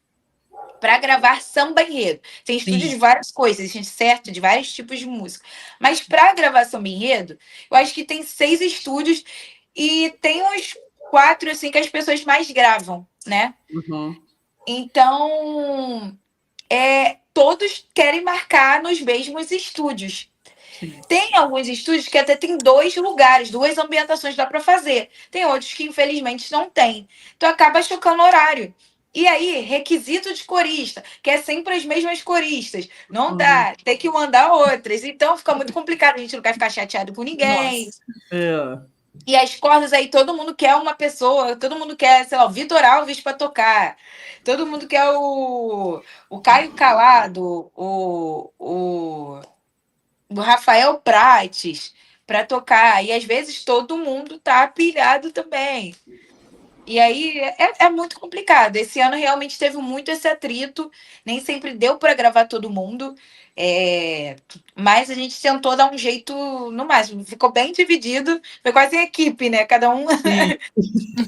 para gravar samba enredo. Tem estúdios sim, de várias coisas, gente, certo? De vários tipos de música. Mas para gravação enredo, eu acho que tem 6 estúdios e tem uns 4, assim, que as pessoas mais gravam, né? uhum, Então, todos querem marcar nos mesmos estúdios. sim. Tem alguns estúdios que até tem 2 lugares, 2 ambientações dá para fazer. Tem outros que infelizmente não tem. Então acaba chocando horário. E aí, requisito de corista, que é sempre as mesmas coristas. Não Uhum. dá, tem que mandar outras. Então fica muito complicado, a gente não quer ficar chateado com ninguém. Nossa. É, E as cordas aí, todo mundo quer uma pessoa, todo mundo quer, sei lá, o Vitor Alves para tocar. Todo mundo quer o Caio Calado, do Rafael Prates para tocar. E às vezes todo mundo tá pilhado também. E aí é muito complicado. Esse ano realmente teve muito esse atrito. Nem sempre deu para gravar todo mundo. Mas a gente tentou dar um jeito no máximo. Ficou bem dividido. Foi quase em equipe, né? Cada um sim.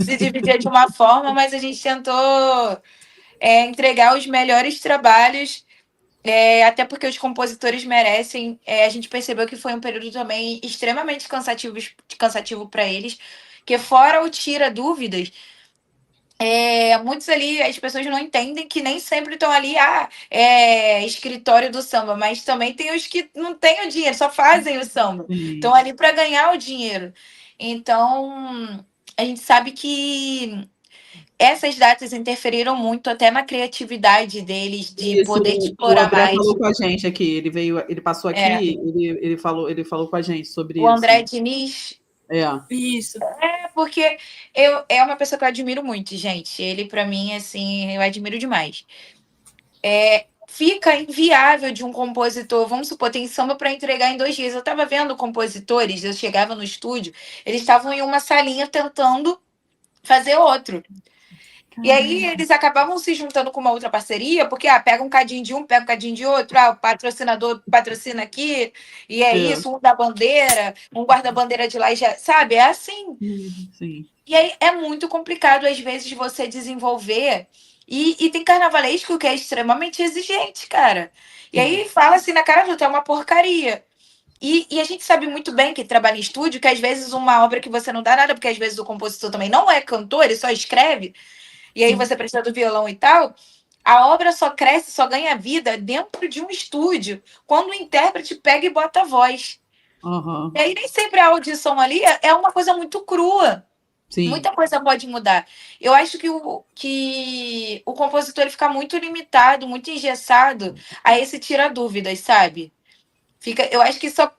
se dividia de uma forma, mas a gente tentou entregar os melhores trabalhos até porque os compositores merecem. A gente percebeu que foi um período também extremamente cansativo para eles, que fora o tira dúvidas, muitos ali as pessoas não entendem que nem sempre estão ali, escritório do samba, mas também tem os que não têm o dinheiro, só fazem o samba, Sim. estão ali para ganhar o dinheiro. Então a gente sabe que essas datas interferiram muito até na criatividade deles de Isso, poder o explorar André mais. falou com a gente aqui. Ele passou É, aqui, ele falou com a gente sobre o isso. André Diniz, É, Isso. porque é uma pessoa que eu admiro muito, gente. Ele, para mim, assim, eu admiro demais. Fica inviável de um compositor. Vamos supor, tem samba para entregar em 2 dias. Eu estava vendo compositores, eu chegava no estúdio, eles estavam em uma salinha tentando fazer outro. E aí eles acabavam se juntando com uma outra parceria, porque pega um cadinho de um, pega um cadinho de outro, o patrocinador patrocina aqui, e é é. isso, um dá bandeira, um guarda a bandeira de lá e já, sabe? É assim. Sim. E aí é muito complicado, às vezes, você desenvolver. E tem carnavalesco que é extremamente exigente, cara. E Sim. aí fala assim na cara do é uma porcaria. E a gente sabe muito bem que trabalha em estúdio, que às vezes uma obra que você não dá nada, porque às vezes o compositor também não é cantor, ele só escreve, e aí Sim. você precisa do violão e tal. A obra só cresce, só ganha vida dentro de um estúdio, quando o intérprete pega e bota a voz. E Aham. aí nem sempre a audição ali é uma coisa muito crua. Sim. Muita coisa pode mudar. Eu acho que o compositor ele fica muito limitado, muito engessado a esse tira dúvidas, sabe? Eu acho que só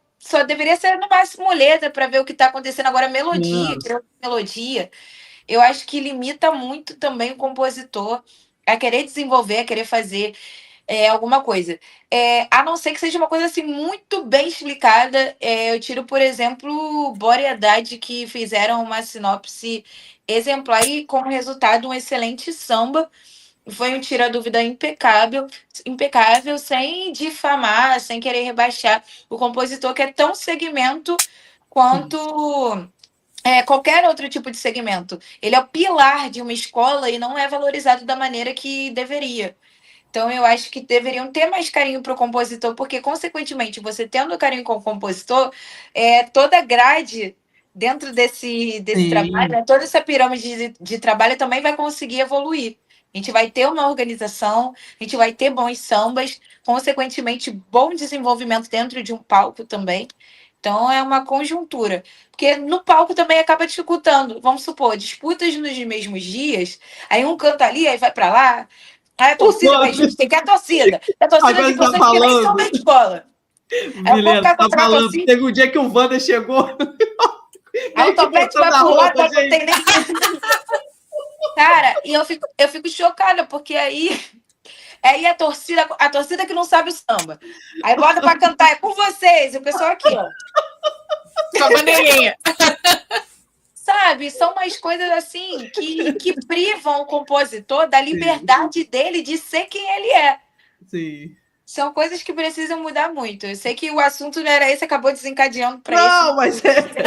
deveria ser no máximo letra para ver o que está acontecendo agora, melodia, É. criando melodia. Eu acho que limita muito também o compositor a querer desenvolver, a querer fazer alguma coisa. A não ser que seja uma coisa assim muito bem explicada. Eu tiro, por exemplo, Bora e Haddad, que fizeram uma sinopse exemplar e, como resultado, um excelente samba. Foi um tira-dúvida impecável, impecável, sem difamar, sem querer rebaixar o compositor, que é tão segmento Sim. quanto qualquer outro tipo de segmento. Ele é o pilar de uma escola e não é valorizado da maneira que deveria. Então, eu acho que deveriam ter mais carinho para o compositor, porque, consequentemente, você tendo carinho com o compositor, toda a grade dentro desse trabalho, né, toda essa pirâmide de trabalho também vai conseguir evoluir. A gente vai ter uma organização, a gente vai ter bons sambas, consequentemente, bom desenvolvimento dentro de um palco também. Então, é uma conjuntura. Porque no palco também acaba dificultando. Vamos supor, disputas nos mesmos dias, aí um canta ali, aí vai para lá. Aí a torcida vai junto, tem que a torcida. A torcida Agora de você tá pessoas que nem são falando. da escola. Aí eu vou Milena, ficar tá contra a falando. torcida. Teve um dia que o Wander chegou. Aí o topete vai botando a pro lado, roupa, não tem nem. Cara, e eu fico chocada, porque aí a torcida que não sabe o samba. Aí bota pra cantar, é com vocês, e o pessoal aqui, ó. Com a bandeirinha. Sabe, são umas coisas assim que privam o compositor da liberdade dele de ser quem ele é. Sim. São coisas que precisam mudar muito. Eu sei que o assunto não era esse, acabou desencadeando para Não, isso.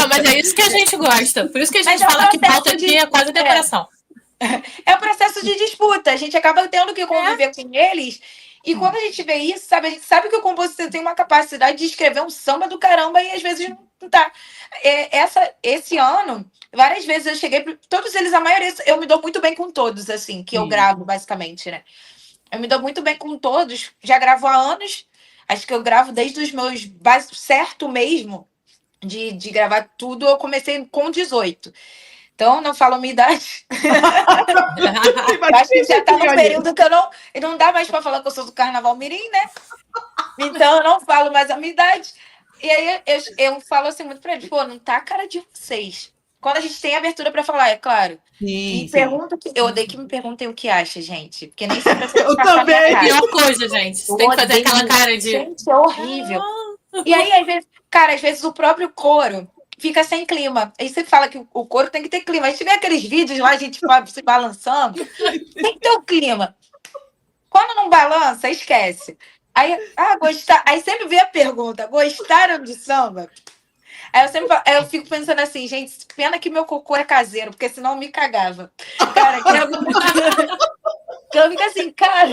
Mas é isso que a gente gosta. Por isso que a gente Mas é um fala que processo pauta de- aqui é quase decoração. É um processo de disputa. A gente acaba tendo que conviver com eles. E quando a gente vê isso, sabe, a gente sabe que o compositor tem uma capacidade de escrever um samba do caramba e às vezes não tá. Esse ano, várias vezes eu cheguei, todos eles, a maioria, eu me dou muito bem com todos, assim, que eu Sim. gravo, basicamente, né? Eu me dou muito bem com todos, já gravo há anos, acho que eu gravo desde os meus certo mesmo de gravar tudo, eu comecei com 18. Então, não falo a minha idade. Eu acho que já tá num período que não dá mais para falar que eu sou do Carnaval Mirim, né? Então, eu não falo mais a minha idade. E aí, eu falo assim muito para eles, pô, não tá a cara de vocês. Quando a gente tem abertura para falar, é claro. Sim, sim. Eu odeio que me perguntem o que acha, gente. Porque nem sempre Eu também. É a pior coisa, gente. Você tem que fazer aquela cara de. Gente, é horrível. E aí, às vezes, o próprio coro fica sem clima. Aí você fala que o coro tem que ter clima. Aí tiver aqueles vídeos lá, a gente se balançando, tem que ter o clima. Quando não balança, esquece. Aí, aí sempre vem a pergunta: gostaram de samba? Aí eu fico pensando assim, gente, pena que meu cocô é caseiro, porque senão eu me cagava. Cara, eu fico assim, cara.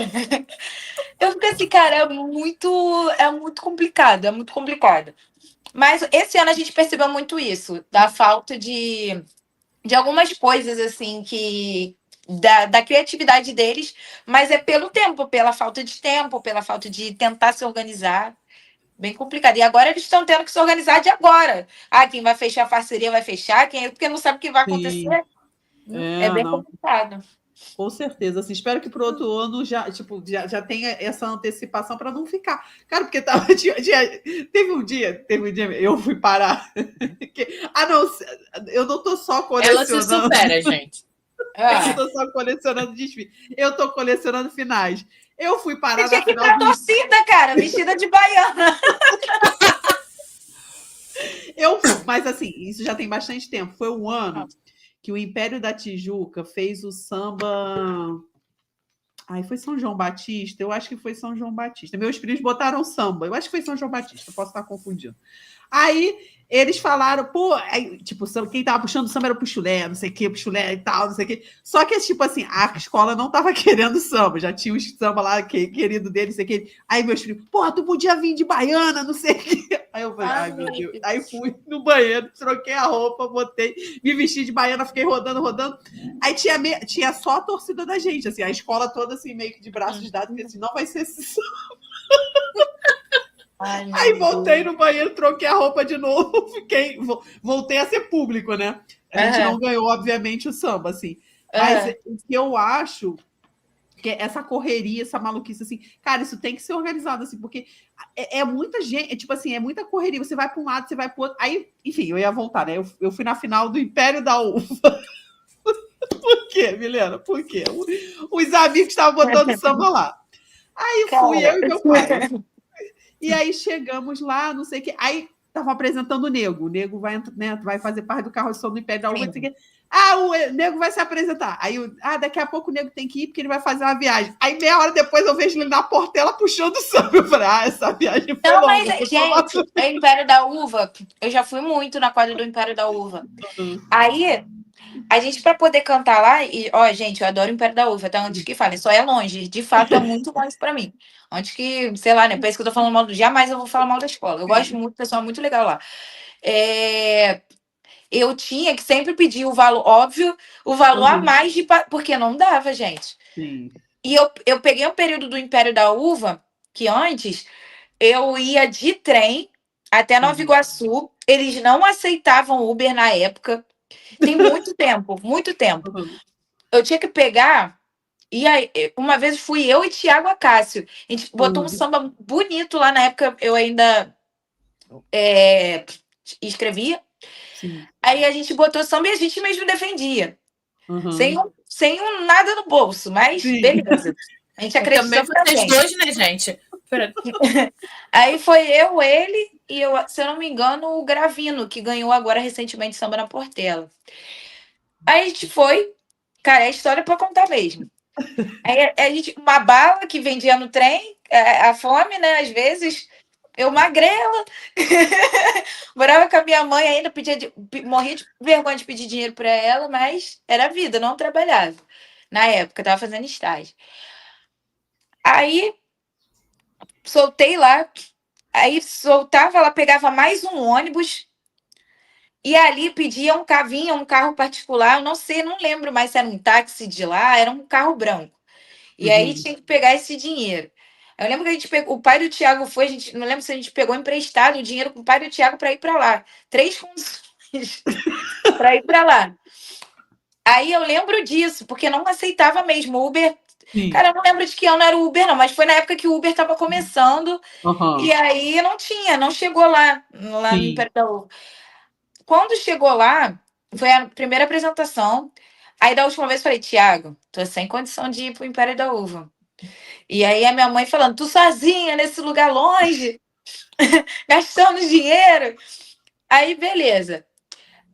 Eu fico assim, cara, é muito complicado, é muito complicado. Mas esse ano a gente percebeu muito isso, da falta de algumas coisas, assim, da criatividade deles, mas é pelo tempo, pela falta de tempo, pela falta de tentar se organizar. Bem complicado. E agora eles estão tendo que se organizar de agora. Quem vai fechar a parceria vai fechar, porque não sabe o que vai acontecer. É bem complicado. Com certeza. Assim, espero que para o outro ano já tenha essa antecipação para não ficar. Cara, porque teve um dia, eu fui parar. Eu não estou só colecionando. Ela se supera, gente. Eu não estou só colecionando desfile. Eu estou colecionando finais. Eu fui parar Você tinha na que ir final pra torcida, cara, vestida de baiana. Mas assim, isso já tem bastante tempo. Foi um ano que o Império da Tijuca fez o samba. Foi São João Batista? Eu acho que foi São João Batista. Meus filhos botaram samba. Eu acho que foi São João Batista, posso estar confundindo. Aí eles falaram, quem tava puxando o samba era pro chulé, não sei o quê, pro chulé e tal, não sei o quê. Só que, tipo assim, a escola não tava querendo samba, já tinha o samba lá, querido dele, não sei o quê. Aí meus filhos, tu podia vir de baiana, não sei o quê. Aí eu falei, meu Deus. Aí fui no banheiro, troquei a roupa, botei, me vesti de baiana, fiquei rodando. Aí tinha só a torcida da gente, assim, a escola toda, assim, meio que de braços dados, porque assim, não vai ser esse samba. Aí voltei no banheiro, troquei a roupa de novo, voltei a ser público, né? A gente não ganhou, obviamente, o samba, assim. Mas o que eu acho que essa correria, essa maluquice, assim, cara, isso tem que ser organizado, assim, porque é muita gente, tipo assim, é muita correria. Você vai para um lado, você vai para o outro. Aí, enfim, eu ia voltar, né? Eu fui na final do Império da Uva. Por quê, Milena? Por quê? Os amigos estavam botando samba lá. Aí fui eu e meu pai. E aí chegamos lá, não sei o quê. Aí estavam apresentando o Nego. O Nego vai fazer parte do carroção do Império da Uva. Não sei o quê. O Nego vai se apresentar. Aí, daqui a pouco o Nego tem que ir, porque ele vai fazer uma viagem. Aí, meia hora depois, eu vejo ele na portela puxando o samba. Eu falei, essa viagem foi longa. Mas, gente, o Império da Uva, eu já fui muito na quadra do Império da Uva. Aí, A gente, para poder cantar lá, e, ó, gente, eu adoro o Império da Uva, tá? Antes que falem, só é longe, de fato é muito longe para mim. Antes que, sei lá, né? Pensa que eu tô falando mal, jamais eu vou falar mal da escola. Eu gosto muito, o pessoal é muito legal lá. É, eu tinha que sempre pedir o valor, óbvio, o valor a mais, porque não dava, gente. Sim. E eu peguei um período do Império da Uva, que antes eu ia de trem até Nova Iguaçu, eles não aceitavam Uber na época. Tem muito tempo, muito tempo. Eu tinha que pegar. E aí, uma vez fui eu e Tiago Acácio. A gente botou um samba bonito lá na época, eu ainda escrevia. Sim. Aí a gente botou samba e a gente mesmo defendia. Sem nada no bolso, mas beleza. A gente acreditou também vocês dois, né, gente? Aí foi eu, ele e eu, se eu não me engano, o Gravino, que ganhou agora recentemente Samba na Portela. Aí a gente foi, cara, é história para contar mesmo. Aí a gente, uma bala que vendia no trem, a fome, né? Às vezes, eu magrela, morava com a minha mãe ainda, morria de vergonha de pedir dinheiro para ela, mas era a vida, não trabalhava. Na época, eu tava fazendo estágio. Aí soltei lá, aí soltava, ela pegava mais um ônibus e ali pedia vinha um carro particular, eu não sei, não lembro mais se era um táxi de lá, era um carro branco. E aí tinha que pegar esse dinheiro. Eu lembro que a gente pegou, o pai do Thiago foi, não lembro se a gente pegou emprestado o dinheiro com o pai do Thiago para ir para lá. 3 condições para ir para lá. Aí eu lembro disso, porque não aceitava mesmo. O Uber. Sim. Cara, eu não lembro de que ano era o Uber, não, mas foi na época que o Uber estava começando. E aí não chegou lá no Império da Uva. Quando chegou lá, foi a primeira apresentação. Aí da última vez eu falei, Thiago, tô sem condição de ir pro Império da Uva. E aí a minha mãe falando, tu sozinha nesse lugar longe, gastando dinheiro. Aí, beleza.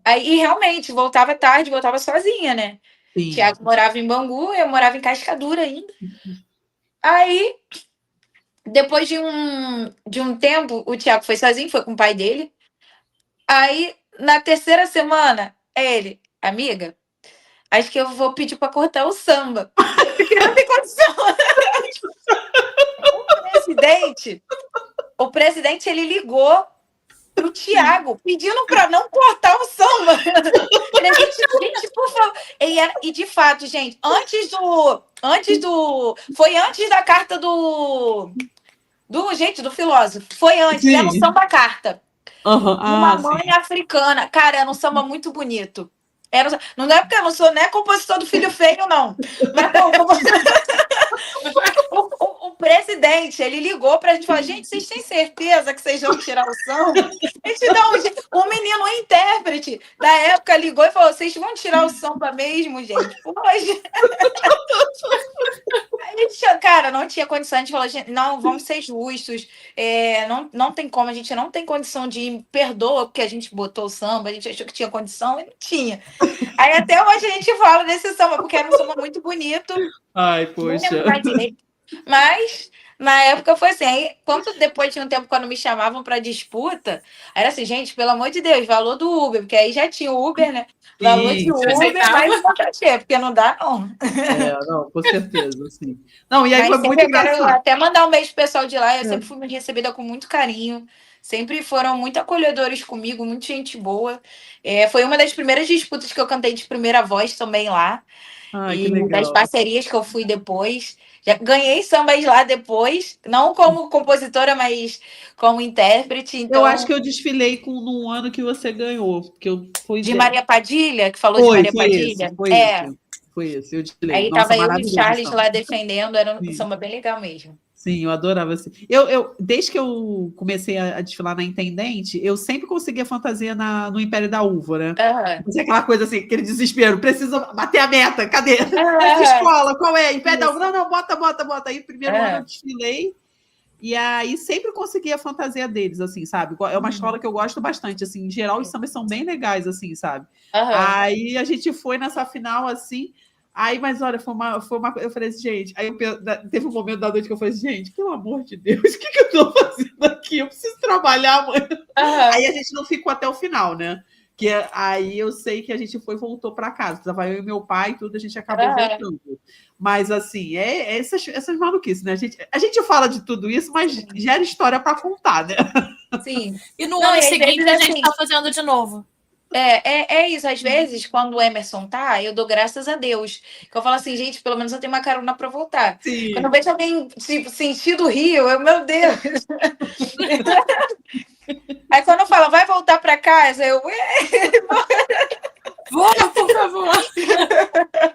Aí, realmente, voltava tarde, voltava sozinha, né? Sim. Tiago morava em Bangu, eu morava em Cascadura ainda. Aí, depois de um tempo, o Tiago foi sozinho, foi com o pai dele. Aí, na terceira semana, ele, amiga, acho que eu vou pedir para cortar o samba. Porque não tem condição. O presidente, ele ligou pro Tiago, pedindo para não cortar o samba. Gente, por favor. E de fato, gente, foi antes da carta do filósofo. Foi antes, era um samba carta. Uma mãe africana. Cara, era um samba muito bonito. Não é porque eu não sou nem compositor do Filho Feio, não. Mas o presidente, ele ligou pra gente e falou, gente, vocês têm certeza que vocês vão tirar o samba? A gente dá um menino, um intérprete da época ligou e falou, vocês vão tirar o samba mesmo, gente? Hoje. A gente, cara, não tinha condição, a gente falou, gente, não, vamos ser justos, não tem como, a gente não tem condição de ir, perdoa porque a gente botou o samba, a gente achou que tinha condição e não tinha. Aí até hoje a gente fala desse samba, porque era um samba muito bonito. Ai, poxa. Mas na época foi assim. Aí, depois de um tempo, quando me chamavam para disputa, era assim, gente, pelo amor de Deus, valor do Uber, porque aí já tinha o Uber, né? Valor de Uber, mais cachê, porque não dá, não. Não, com certeza, sim. Não, e aí foi muito engraçado. Eu quero até mandar um beijo pro pessoal de lá, eu sempre fui recebida com muito carinho. Sempre foram muito acolhedores comigo, muita gente boa. Foi uma das primeiras disputas que eu cantei de primeira voz também lá. E das parcerias que eu fui depois. Já ganhei sambas lá depois, não como compositora, mas como intérprete. Então... Eu acho que eu desfilei num ano que você ganhou. Que eu fui de Maria Padilha, que falou de Maria Padilha? Foi esse, eu desfilei. Aí estava eu e o Charles lá defendendo, era um samba bem legal mesmo. Sim, eu adorava. Assim. Desde que eu comecei a desfilar na Intendente, eu sempre conseguia fantasia no Império da Uva, né? Aquela coisa assim, aquele desespero, preciso bater a meta, cadê? Essa escola, qual é? Império da Uva, não, bota. Aí, primeiro ano eu desfilei, e aí sempre conseguia a fantasia deles, assim, sabe? É uma escola que eu gosto bastante, assim, em geral os sambas são bem legais, assim, sabe? Aí a gente foi nessa final, assim... Aí, mas olha, foi uma. Eu falei assim, gente. Aí teve um momento da noite que eu falei assim, gente, pelo amor de Deus, o que eu tô fazendo aqui? Eu preciso trabalhar amanhã. Aí a gente não ficou até o final, né? Que aí eu sei que a gente voltou para casa. Tava eu e meu pai e tudo, a gente acabou voltando. Mas, assim, essas maluquices, né? A gente fala de tudo isso, mas gera história para contar, né? Sim. E no ano seguinte a gente tá fazendo de novo. É isso. Às vezes, quando o Emerson tá, eu dou graças a Deus. Que eu falo assim, gente, pelo menos eu tenho uma carona para voltar. Sim. Quando eu vejo alguém, tipo, sentido Rio, meu Deus. Aí quando eu falo, vai voltar para casa, eu... Vou, por favor.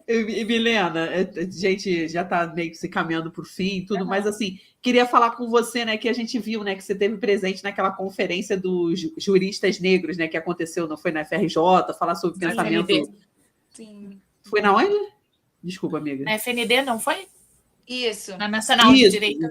E Milena, a gente já está meio que se caminhando para o fim e tudo, mas assim, queria falar com você, né, que a gente viu, né, que você teve presente naquela conferência dos juristas negros, né, que aconteceu, não foi na FRJ, falar sobre pensamento... Sim. Foi na onde? Desculpa, amiga. Na FND, não foi? Isso. Na Nacional de Direito.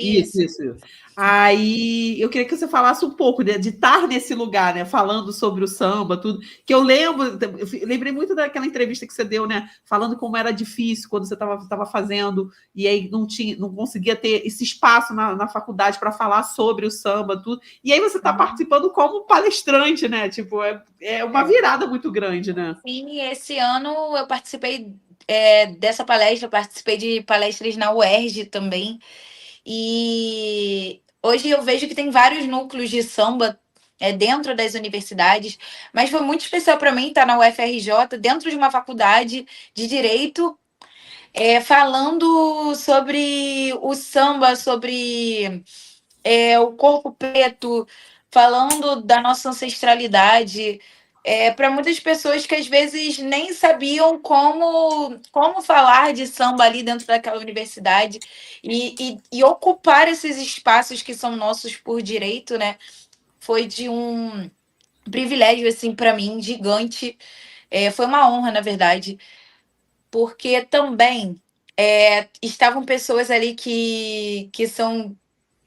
Isso. Aí eu queria que você falasse um pouco de estar nesse lugar, né? Falando sobre o samba, tudo. Que eu lembrei muito daquela entrevista que você deu, né? Falando como era difícil quando você estava fazendo, e aí não conseguia ter esse espaço na faculdade para falar sobre o samba, tudo. E aí você está participando como palestrante, né? Tipo, é uma virada muito grande, né? Sim, esse ano eu participei dessa palestra, eu participei de palestras na UERJ também. E hoje eu vejo que tem vários núcleos de samba dentro das universidades, mas foi muito especial para mim estar na UFRJ, dentro de uma faculdade de Direito, falando sobre o samba, sobre o corpo preto, falando da nossa ancestralidade. Para muitas pessoas que às vezes nem sabiam como falar de samba ali dentro daquela universidade e ocupar esses espaços que são nossos por direito, né? Foi de um privilégio assim para mim gigante. Foi uma honra, na verdade, porque também estavam pessoas ali que são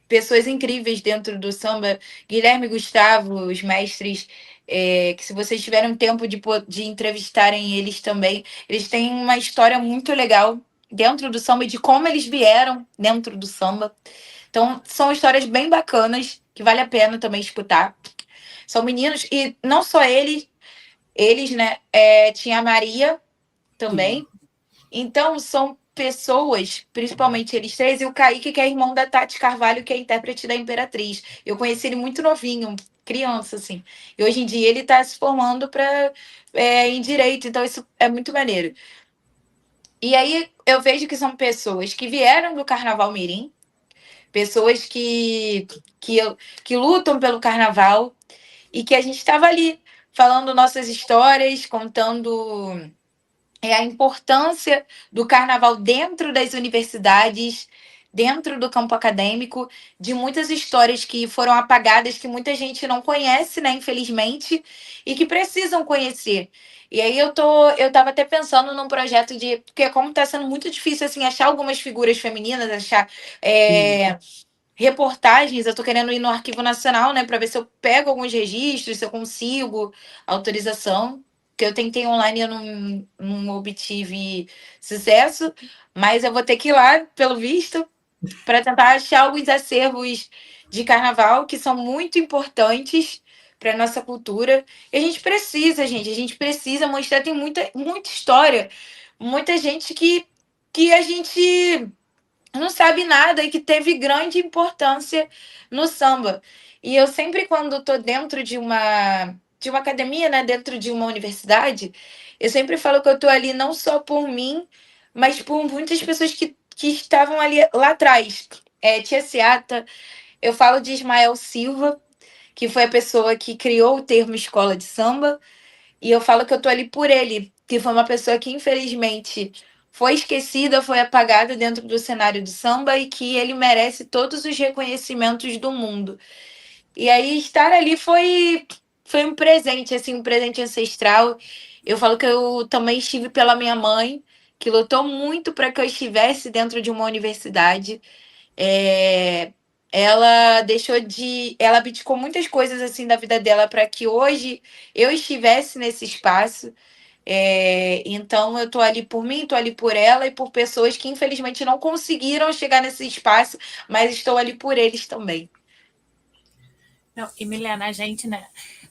pessoas incríveis dentro do samba. Guilherme e Gustavo, os mestres, que se vocês tiverem tempo de entrevistarem eles também, eles têm uma história muito legal dentro do samba e de como eles vieram dentro do samba. Então, são histórias bem bacanas, que vale a pena também escutar. São meninos, e não só eles, né? Tinha a Maria também. Sim. Então, são pessoas, principalmente eles três, e o Kaique, que é irmão da Tati Carvalho, que é intérprete da Imperatriz. Eu conheci ele muito novinho, criança, assim. E hoje em dia ele está se formando em Direito, então isso é muito maneiro. E aí eu vejo que são pessoas que vieram do Carnaval Mirim, pessoas que lutam pelo Carnaval, e que a gente estava ali falando nossas histórias, contando a importância do carnaval dentro das universidades, dentro do campo acadêmico, de muitas histórias que foram apagadas, que muita gente não conhece, né, infelizmente, e que precisam conhecer. E aí eu estava até pensando num projeto porque como está sendo muito difícil assim achar algumas figuras femininas, achar reportagens, eu estou querendo ir no Arquivo Nacional, né, para ver se eu pego alguns registros, se eu consigo autorização, que eu tentei online e eu não obtive sucesso, mas eu vou ter que ir lá, pelo visto, para tentar achar alguns acervos de carnaval que são muito importantes para a nossa cultura. E a gente precisa mostrar, tem muita história, muita gente que a gente não sabe nada e que teve grande importância no samba. E eu sempre, quando estou dentro de uma academia, né, dentro de uma universidade, eu sempre falo que eu estou ali não só por mim, mas por muitas pessoas que estavam ali lá atrás. Tia Seata, eu falo de Ismael Silva, que foi a pessoa que criou o termo escola de samba, e eu falo que eu estou ali por ele, que foi uma pessoa que, infelizmente, foi esquecida, foi apagada dentro do cenário do samba e que ele merece todos os reconhecimentos do mundo. E aí estar ali foi um presente, assim, um presente ancestral. Eu falo que eu também estive pela minha mãe, que lutou muito para que eu estivesse dentro de uma universidade. Ela abdicou muitas coisas assim da vida dela para que hoje eu estivesse nesse espaço. Então eu tô ali por mim, tô ali por ela e por pessoas que infelizmente não conseguiram chegar nesse espaço, mas estou ali por eles também. Não, e Milena, a gente, né?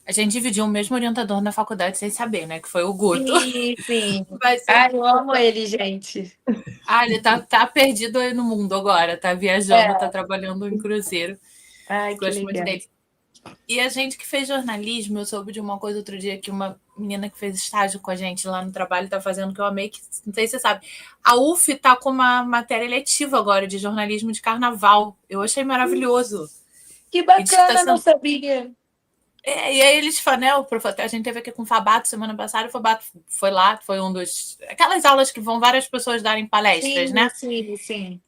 A gente dividiu o mesmo orientador na faculdade sem saber, né? Que foi o Guto. Sim, sim. Mas, Eu amo ele, gente. ele tá perdido aí no mundo agora, tá viajando, tá trabalhando em cruzeiro. Que Gosto muito legal. dele. E a gente que fez jornalismo, eu soube de uma coisa outro dia que uma menina que fez estágio com a gente lá no trabalho tá fazendo, que eu amei, que não sei se você sabe. A UF tá com uma matéria letiva agora de jornalismo de carnaval. Eu achei maravilhoso. Que bacana, não sabia. E aí eles falam, né? A gente teve aqui com o Fabato semana passada, o Fabato foi lá, foi um dos. Aquelas aulas que vão várias pessoas darem palestras, né? Sim.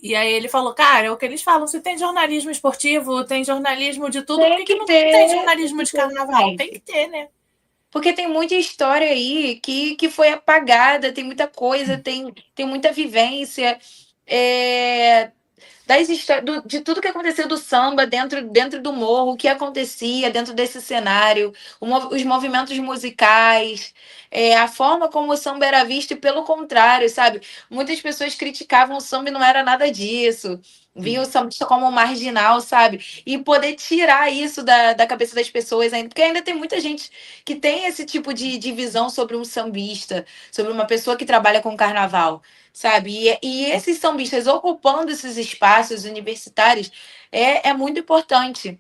E aí ele falou, cara, é o que eles falam, se tem jornalismo esportivo, tem jornalismo de tudo, Tem por que não ter, tem jornalismo de carnaval? Tem que ter, né? Porque tem muita história aí que foi apagada, tem muita coisa, tem muita vivência. Das histórias, de tudo que aconteceu do samba dentro do morro, o que acontecia dentro desse cenário, os movimentos musicais, a forma como o samba era visto, e pelo contrário, sabe? Muitas pessoas criticavam o samba e não era nada disso. Via o sambista como marginal, sabe? E poder tirar isso da cabeça das pessoas ainda, porque ainda tem muita gente que tem esse tipo de visão sobre um sambista, sobre uma pessoa que trabalha com carnaval, sabe? E esses sambistas ocupando esses espaços universitários é muito importante.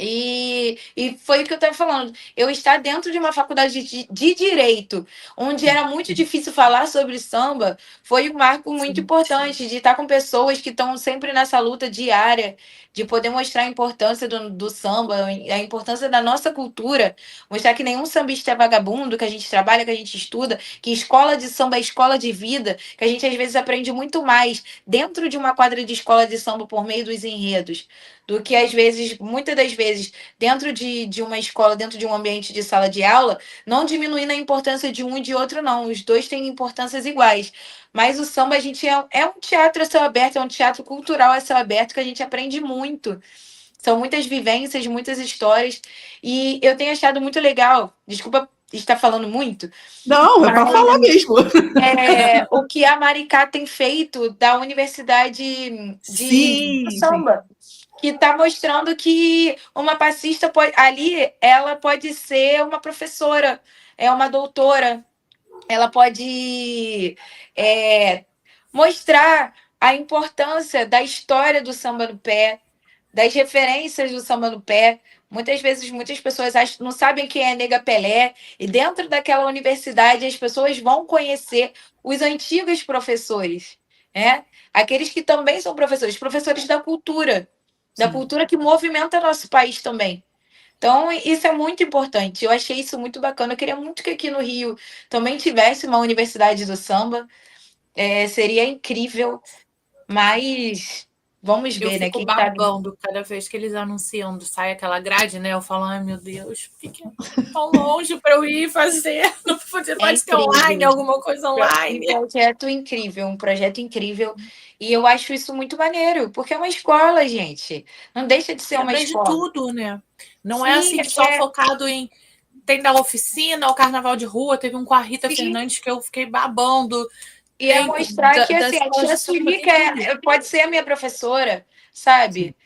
E foi o que eu estava falando. Eu estar dentro de uma faculdade de direito, onde era muito difícil falar sobre samba, foi um marco muito importante de estar com pessoas que estão sempre nessa luta diária, de poder mostrar a importância do samba, a importância da nossa cultura, mostrar que nenhum sambista é vagabundo, que a gente trabalha, que a gente estuda, que escola de samba é escola de vida, que a gente às vezes aprende muito mais dentro de uma quadra de escola de samba por meio dos enredos do que às vezes, muitas das vezes, dentro de uma escola, dentro de um ambiente de sala de aula, não diminuindo a importância de um e de outro, não. Os dois têm importâncias iguais. Mas o samba, a gente é um teatro a céu aberto, é um teatro cultural a céu aberto que a gente aprende muito. São muitas vivências, muitas histórias. E eu tenho achado muito legal. Desculpa estar falando muito. Não, é para falar mesmo. O que a Maricá tem feito da Universidade de Samba. Que está mostrando que uma passista pode, ali, ela pode ser uma professora, é uma doutora, ela pode mostrar a importância da história do samba no pé, das referências do samba no pé. Muitas vezes, muitas pessoas não sabem quem é Nega Pelé, e dentro daquela universidade as pessoas vão conhecer os antigos professores, né? Aqueles que também são professores da cultura que movimenta nosso país também. Então, isso é muito importante. Eu achei isso muito bacana. Eu queria muito que aqui no Rio também tivesse uma universidade do samba. Seria incrível, mas vamos ver, né? Eu fico Quem sabe. babando cada vez que eles anunciam, sai aquela grade, né? Eu falo, ai meu Deus, fique tão longe para eu ir fazer. Não pode ter online, alguma coisa online. Um projeto incrível. E eu acho isso muito maneiro, porque é uma escola, gente. Não deixa de ser uma escola. De tudo, né? Não é assim só focado em. Tem da oficina, o carnaval de rua, teve um com a Rita Fernandes que eu fiquei babando. E é mostrar que assim, a tia Sulica pode ser a minha professora, sabe?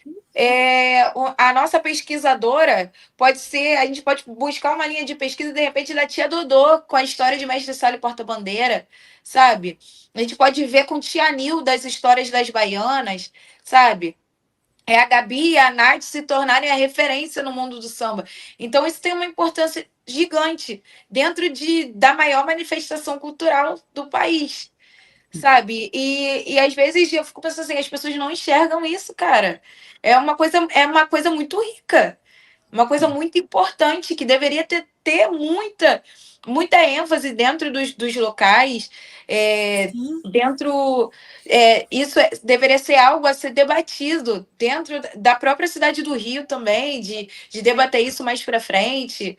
A nossa pesquisadora pode ser, a gente pode buscar uma linha de pesquisa, de repente, da tia Dodô, com a história de Mestre Sala e Porta-Bandeira, sabe? A gente pode ver com tia Nilda as histórias das baianas, sabe? A Gabi e a Nath se tornarem a referência no mundo do samba. Então, isso tem uma importância gigante dentro da maior manifestação cultural do país, sabe? E às vezes eu fico pensando assim, as pessoas não enxergam isso, cara. É uma coisa muito rica, uma coisa muito importante que deveria ter muita ênfase dentro dos locais, isso deveria ser algo a ser debatido dentro da própria cidade do Rio também, de debater isso mais para frente,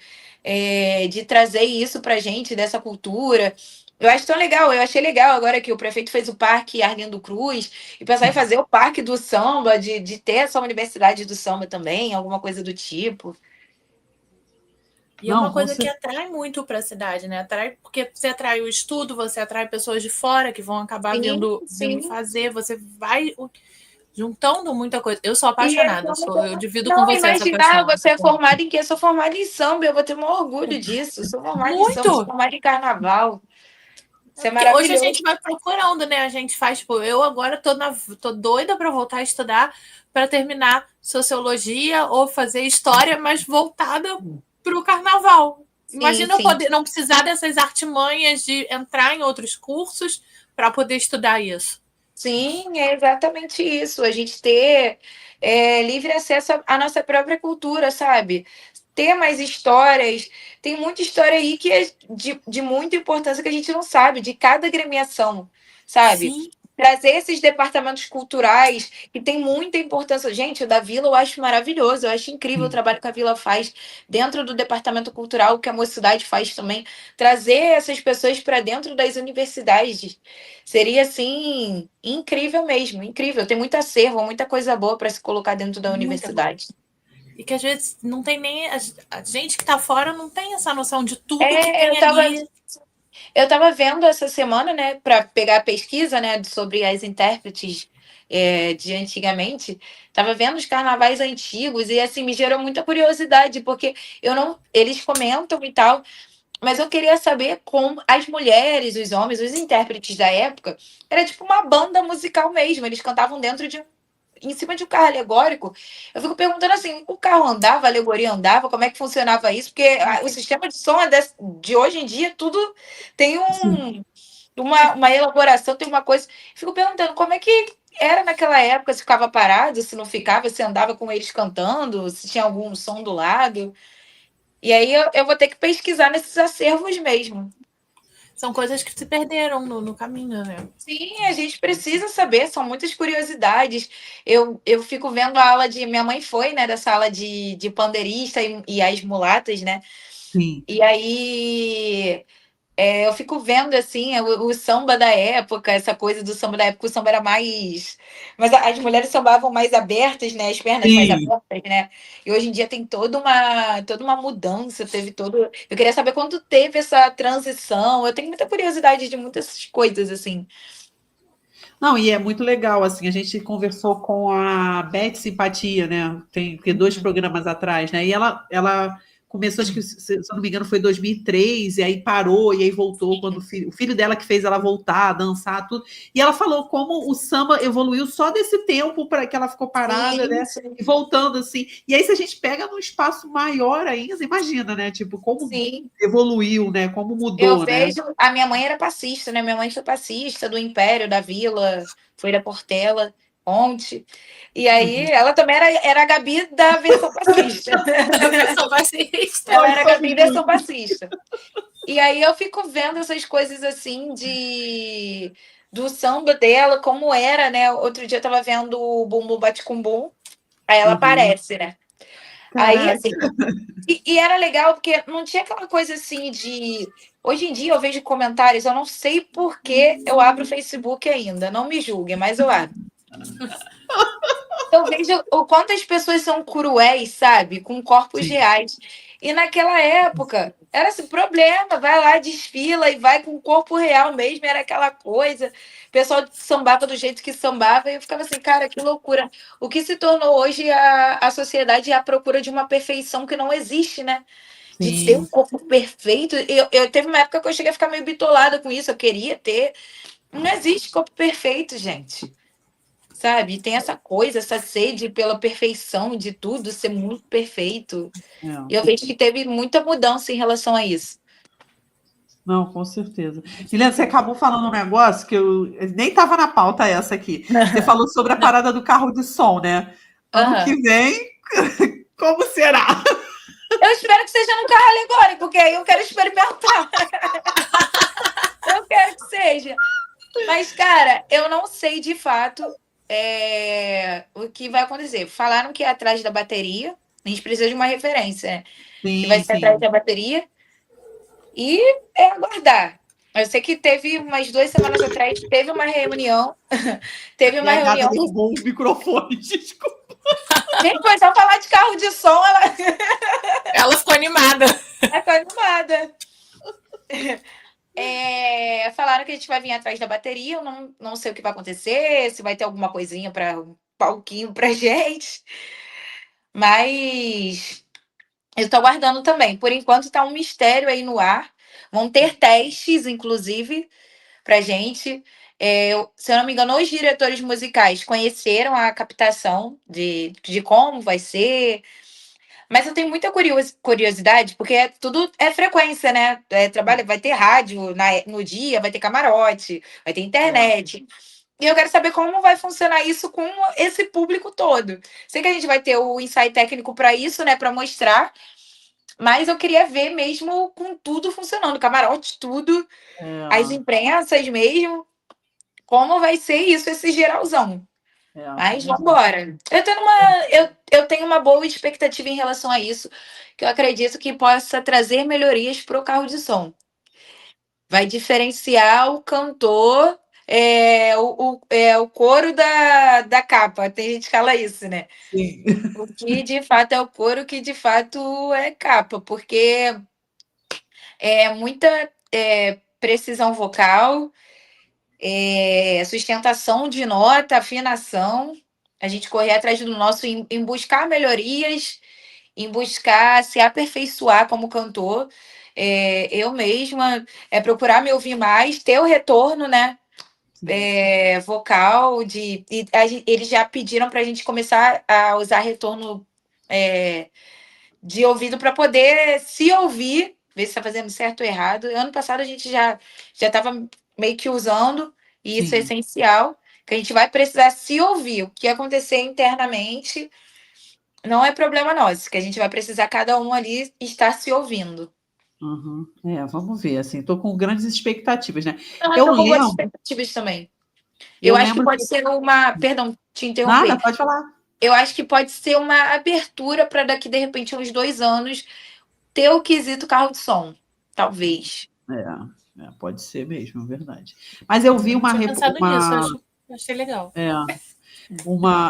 de trazer isso para a gente, dessa cultura. Eu acho tão legal, eu achei legal agora que o prefeito fez o Parque Arlindo Cruz, e pensar em fazer o Parque do Samba, de ter essa universidade do samba também, alguma coisa do tipo. E é uma coisa que atrai muito para a cidade, né? Porque você atrai o estudo, você atrai pessoas de fora que vão acabar vindo fazer, você vai. juntando muita coisa. Eu sou E apaixonada, eu divido com você essa imaginar, paixão. você é formada em quê? Eu sou formada em samba, eu vou ter um orgulho disso. Eu sou formada em samba, sou Muito! formada em carnaval. Isso é Porque hoje a maravilhoso. gente vai procurando, né? A gente faz, tipo, eu agora tô doida para voltar a estudar para terminar sociologia ou fazer história, mas voltada para o carnaval. Sim, Imagina eu sim. poder não precisar dessas artimanhas de entrar em outros cursos para poder estudar isso. Sim, é exatamente isso. A gente ter livre acesso à nossa própria cultura, sabe? Ter mais histórias. Tem muita história aí que é de muita importância que a gente não sabe, de cada agremiação, sabe? Sim. Trazer esses departamentos culturais que tem muita importância. Gente, o da Vila eu acho maravilhoso, eu acho incrível o trabalho que a Vila faz dentro do departamento cultural, que a Mocidade faz também. Trazer essas pessoas para dentro das universidades seria, assim, incrível mesmo, incrível. Tem muito acervo, muita coisa boa para se colocar dentro da universidade. E que às vezes não tem nem. A gente que está fora não tem essa noção de tudo que tem ali. Eu estava vendo essa semana, né, para pegar a pesquisa, né, sobre as intérpretes de antigamente. Estava vendo os carnavais antigos e assim me gerou muita curiosidade, porque eles comentam e tal, mas eu queria saber como as mulheres, os homens, os intérpretes da época, era tipo uma banda musical mesmo. Eles cantavam em cima de um carro alegórico. Eu fico perguntando assim, o carro andava, a alegoria andava, como é que funcionava isso? Porque o sistema de som de hoje em dia, tudo tem uma elaboração, tem uma coisa. Fico perguntando como é que era naquela época, se ficava parado, se não ficava, se andava com eles cantando, se tinha algum som do lado. E aí eu vou ter que pesquisar nesses acervos mesmo. São coisas que se perderam no caminho, né? Sim, a gente precisa saber, são muitas curiosidades. Eu fico vendo a aula de. Minha mãe foi, né, dessa aula de pandeirista e as mulatas, né? Sim. E aí eu fico vendo assim o samba da época, essa coisa do samba da época, o samba era mais. Mas as mulheres sambavam mais abertas, né? As pernas mais Sim. abertas, né? E hoje em dia tem toda uma mudança, teve todo. Eu queria saber quando teve essa transição. Eu tenho muita curiosidade de muitas coisas, assim. Não, e é muito legal, assim, a gente conversou com a Beth Simpatia, né? Tem 2 programas atrás, né? E ela começou, acho que, se eu não me engano, foi em 2003, e aí parou, e aí voltou quando o filho dela que fez ela voltar, dançar, tudo. E ela falou como o samba evoluiu só desse tempo para que ela ficou parada, né? E voltando, assim. E aí, se a gente pega num espaço maior ainda, imagina, né? Tipo, como evoluiu, né? Como mudou, Eu né? vejo. A minha mãe era passista, né? Minha mãe foi passista do Império, da Vila, foi da Portela, Ponte. E aí, ela também era a Gabi da versão passista. Sou fascista. Ela era a Gabi versão passista. E aí eu fico vendo essas coisas assim do samba dela, como era, né? Outro dia eu tava vendo o Bumbum Bate com Bum, aí ela aparece, né? Aí, assim, e era legal porque não tinha aquela coisa assim de. Hoje em dia eu vejo comentários, eu não sei por que eu abro o Facebook ainda, não me julguem, mas eu abro. Eu vejo o quanto as pessoas são cruéis, sabe? Com corpos reais. E naquela época, era esse problema, vai lá, desfila e vai com o corpo real mesmo, era aquela coisa. O pessoal sambava do jeito que sambava, e eu ficava assim, cara, que loucura. O que se tornou hoje a sociedade é a procura de uma perfeição que não existe, né? De ter um corpo perfeito. Eu teve uma época que eu cheguei a ficar meio bitolada com isso, eu queria ter. Não existe corpo perfeito, gente. Sabe? Tem essa coisa, essa sede pela perfeição de tudo, ser muito perfeito. E eu vejo que teve muita mudança em relação a isso. Não, com certeza. Juliana, você acabou falando um negócio que eu nem estava na pauta essa aqui. Você falou sobre a parada do carro de som, né? Ano que vem, como será? Eu espero que seja num carro alegórico, porque aí eu quero experimentar. Eu quero que seja. Mas, cara, eu não sei de fato o que vai acontecer. Falaram que é atrás da bateria. A gente precisa de uma referência, né? Que vai ser atrás da bateria. E é aguardar. Eu sei que teve umas 2 semanas atrás, teve uma reunião. Teve uma reunião. Derrubou os microfones, desculpa. Gente, foi só falar de carro de som, ela ficou animada. Ela ficou animada. Falaram que a gente vai vir atrás da bateria. Eu não sei o que vai acontecer, se vai ter alguma coisinha para palquinho pra gente. Mas eu tô aguardando também. Por enquanto tá um mistério aí no ar. Vão ter testes, inclusive, pra gente. Se eu não me engano, os diretores musicais conheceram a captação de como vai ser. Mas eu tenho muita curiosidade, porque tudo é frequência, né? Trabalho, vai ter rádio no dia, vai ter camarote, vai ter internet. E eu quero saber como vai funcionar isso com esse público todo. Sei que a gente vai ter o ensaio técnico para isso, né? Para mostrar. Mas eu queria ver mesmo com tudo funcionando, camarote, tudo, as imprensas mesmo. Como vai ser isso, esse geralzão. Mas vamos embora. Eu tenho uma boa expectativa em relação a isso, que eu acredito que possa trazer melhorias para o carro de som. Vai diferenciar o cantor, o couro da capa. Tem gente que fala isso, né? Sim. O que de fato é o couro, o que de fato é capa, porque é muita precisão vocal, sustentação de nota, afinação. A gente correr atrás do nosso em buscar melhorias, em buscar se aperfeiçoar como cantor. Eu mesma procurar me ouvir mais, ter o retorno, né? Vocal eles já pediram para a gente começar a usar retorno de ouvido para poder se ouvir, ver se está fazendo certo ou errado. Ano passado a gente já estava meio que usando, e isso é essencial, que a gente vai precisar se ouvir. O que acontecer internamente não é problema nosso, que a gente vai precisar cada um ali estar se ouvindo. Uhum. Vamos ver, assim, estou com grandes expectativas, né? Eu tô com boas expectativas também. Eu acho que pode ser uma... Perdão, te interromper. Nada, pode falar. Eu acho que pode ser uma abertura para daqui, de repente, uns 2 anos, ter o quesito carro de som. Talvez. Pode ser mesmo, verdade. Mas eu vi uma... nisso, achei legal.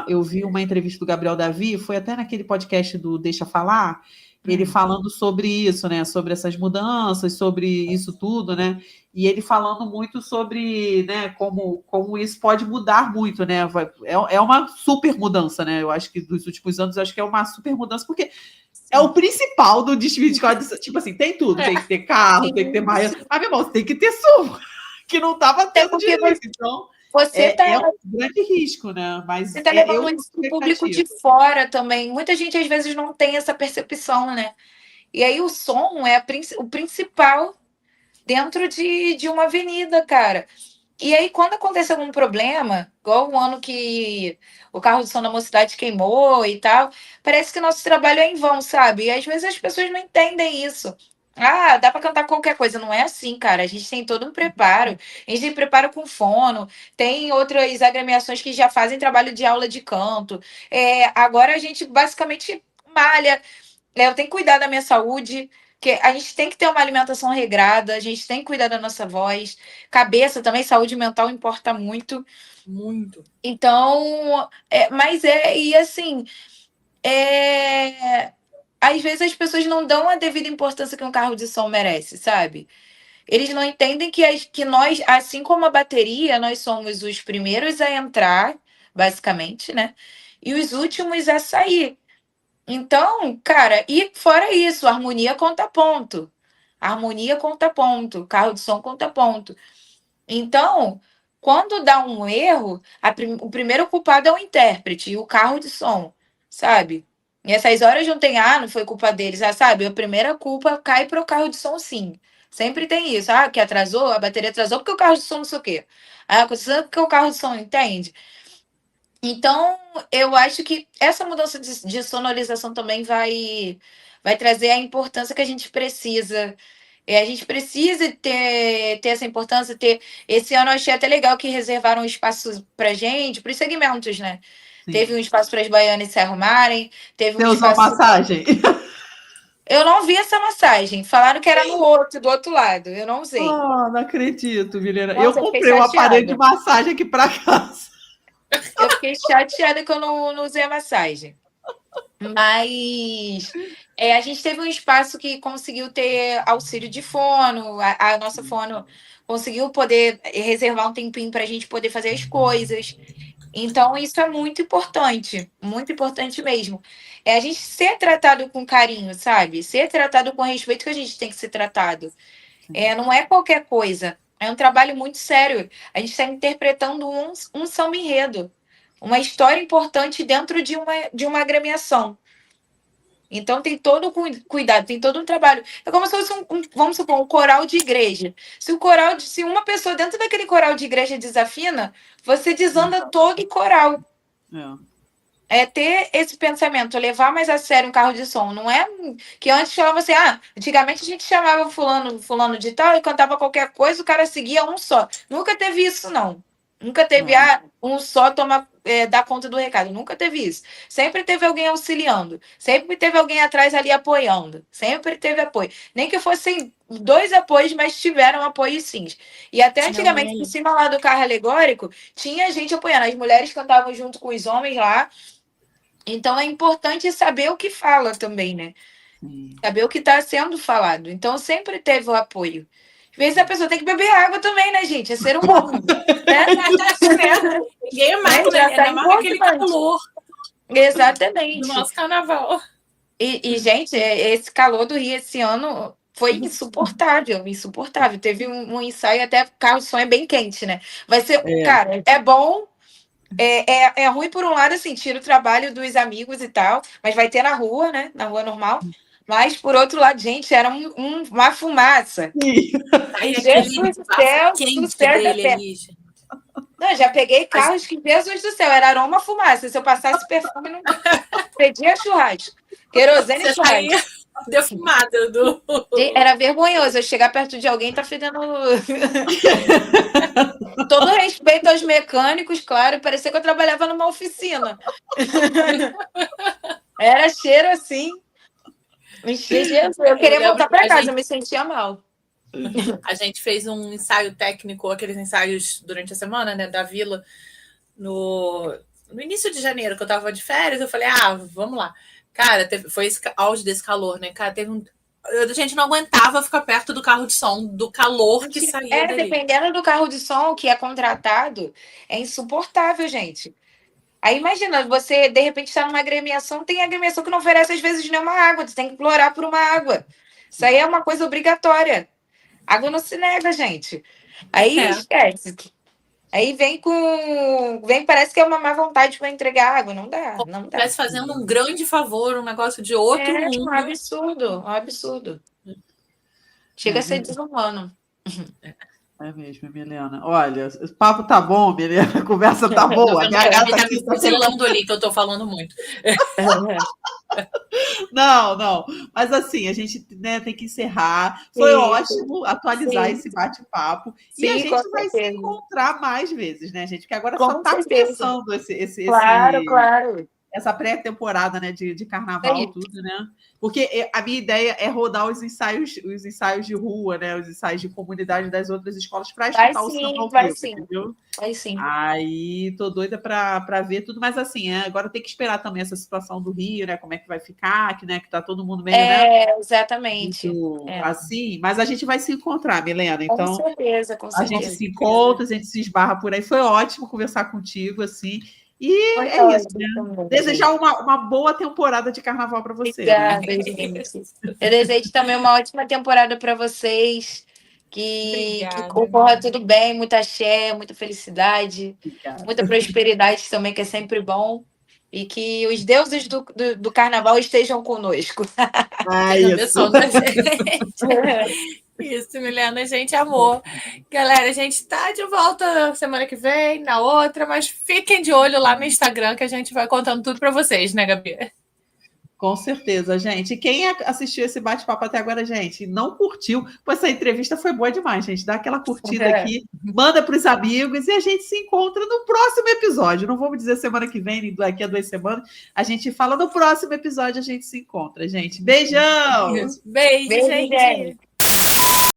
Eu vi uma entrevista do Gabriel Davi, foi até naquele podcast do Deixa Falar, ele falando sobre isso, né? Sobre essas mudanças, sobre isso tudo, né? E ele falando muito sobre, né, como isso pode mudar muito, né? É uma super mudança, né? Eu acho que dos últimos anos, eu acho que é uma super mudança, porque é o principal do desfile de escola. Tipo assim, tem tudo, tem que ter carro, tem que ter mais. Mas, meu irmão, você tem que ter som, que não estava tendo direito. Então, é um grande risco, né? Mas você está levando o público de fora também. Muita gente, às vezes, não tem essa percepção, né? E aí o som é o principal dentro de uma avenida, cara. E aí, quando acontece algum problema, igual o ano que o carro de som da Mocidade queimou e tal, parece que o nosso trabalho é em vão, sabe? E às vezes as pessoas não entendem isso. Ah, dá para cantar qualquer coisa. Não é assim, cara. A gente tem todo um preparo. A gente tem preparo com fono. Tem outras agremiações que já fazem trabalho de aula de canto. Agora a gente basicamente malha. Eu tenho que cuidar da minha saúde, que a gente tem que ter uma alimentação regrada, a gente tem que cuidar da nossa voz, cabeça também, saúde mental importa muito. Muito. Então, e assim, às vezes as pessoas não dão a devida importância que um carro de som merece, sabe? Eles não entendem que nós, assim como a bateria, nós somos os primeiros a entrar, basicamente, né? E os últimos a sair. Então, cara, e fora isso, harmonia conta ponto. Harmonia conta ponto. Carro de som conta ponto. Então, quando dá um erro, o primeiro culpado é o intérprete e o carro de som, sabe? E essas horas não tem, não foi culpa deles, sabe? A primeira culpa cai para o carro de som, sim. Sempre tem isso. Que atrasou, a bateria atrasou porque o carro de som não sei o quê. Porque o carro de som não entende. Então, eu acho que essa mudança de sonorização também vai trazer a importância que a gente precisa. A gente precisa ter essa importância, ter. Esse ano eu achei até legal que reservaram um espaço para gente, para os segmentos, né? Sim. Teve um espaço para as baianas se arrumarem. Teve Você usou massagem? Eu não vi essa massagem. Falaram que era do outro lado. Eu não usei. Não acredito, Milena. Eu comprei um aparelho de massagem aqui para casa. Eu fiquei chateada que eu não usei a massagem. Mas a gente teve um espaço que conseguiu ter auxílio de fono. A nossa fono conseguiu poder reservar um tempinho para a gente poder fazer as coisas. Então, isso é muito importante mesmo. É a gente ser tratado com carinho, sabe? Ser tratado com respeito que a gente tem que ser tratado. Não é qualquer coisa. É um trabalho muito sério. A gente está interpretando um samba-enredo, uma história importante dentro de uma agremiação. Então tem todo o cuidado, tem todo um trabalho. É como se fosse vamos supor, um coral de igreja. Se uma pessoa dentro daquele coral de igreja desafina, você desanda todo o coral. É ter esse pensamento, levar mais a sério um carro de som. Não é que antes falava assim, antigamente a gente chamava fulano de tal e cantava qualquer coisa, o cara seguia um só. Nunca teve isso, não. Nunca teve, um só dar conta do recado. Nunca teve isso. Sempre teve alguém auxiliando. Sempre teve alguém atrás ali apoiando. Sempre teve apoio. Nem que fossem 2 apoios, mas tiveram apoio sim. E até antigamente, em cima lá do carro alegórico, tinha gente apoiando. As mulheres cantavam junto com os homens lá. Então, é importante saber o que fala também, né? Saber o que está sendo falado. Então, sempre teve o apoio. Às vezes a pessoa tem que beber água também, né, gente? É ser humano. Né? Ninguém mais, né? Ainda mais aquele calor. Exatamente. Do nosso carnaval. E, gente, esse calor do Rio esse ano foi insuportável. Teve um ensaio, até o carro de som é bem quente, né? Vai ser, cara, é bom. É ruim por um lado, assim, tira o trabalho dos amigos e tal, mas vai ter na rua, né? Na rua normal. Mas, por outro lado, gente, era uma fumaça. Jesus do céu, sucesso até. Não, já peguei carros que, Jesus do céu, era aroma fumaça. Se eu passasse perfume, não pedia churrasco. Querosene e churrasco. Defumada. Era vergonhoso eu chegar perto de alguém e tá fedendo. Todo respeito aos mecânicos, claro, parecia que eu trabalhava numa oficina. Era cheiro assim. Eu queria voltar para casa, eu me sentia mal. A gente fez um ensaio técnico, aqueles ensaios durante a semana, né, da Vila, no início de janeiro, que eu tava de férias, eu falei, vamos lá. Cara, foi esse auge desse calor, né? Cara, a gente não aguentava ficar perto do carro de som, do calor que saía dali. Dependendo do carro de som que é contratado, é insuportável, gente. Aí imagina, você de repente está numa agremiação, tem agremiação que não oferece às vezes nenhuma água, você tem que implorar por uma água. Isso aí é uma coisa obrigatória. Água não se nega, gente. Aí esquece. Aí parece que é uma má vontade para entregar água. Não dá. Não dá. Parece fazendo um grande favor, um negócio de outro mundo. Um absurdo. Chega a ser desumano. É mesmo, Milena. Olha, o papo tá bom, Milena. A conversa tá boa. A gata tá me fuzilando ali, que eu tô falando muito. Não. Mas assim, a gente, né, tem que encerrar. Foi ótimo atualizar esse bate-papo. E a gente vai se encontrar mais vezes, né, gente? Porque agora só tá começando esse Claro. Essa pré-temporada, né, de carnaval, tudo, né? Porque a minha ideia é rodar os ensaios de rua, né? Os ensaios de comunidade das outras escolas para escutar o samba ao vivo, entendeu? Vai sim. Aí tô doida para ver tudo, mas assim, agora tem que esperar também essa situação do Rio, né? Como é que vai ficar, que, né, que tá todo mundo meio, né? Exatamente. Assim, mas a gente vai se encontrar, Milena. Então, com certeza. A gente se encontra, a gente se esbarra por aí. Foi ótimo conversar contigo, assim. E isso, né? Desejar uma boa temporada de carnaval para você. Obrigada, gente. Eu desejo também uma ótima temporada para vocês. Que ocorra tudo bem, muita axé, muita felicidade, muita prosperidade também, que é sempre bom. E que os deuses do carnaval estejam conosco. Isso. Isso, Milena, a gente amou. Galera, a gente tá de volta semana que vem, na outra, mas fiquem de olho lá no Instagram que a gente vai contando tudo para vocês, né, Gabi? Com certeza, gente. E quem assistiu esse bate-papo até agora, gente, não curtiu, pois essa entrevista foi boa demais, gente. Dá aquela curtida aqui, manda para os amigos e a gente se encontra no próximo episódio. Não vamos dizer semana que vem, nem daqui a 2 semanas. A gente fala no próximo episódio, a gente se encontra, gente. Beijão! Beijo, gente!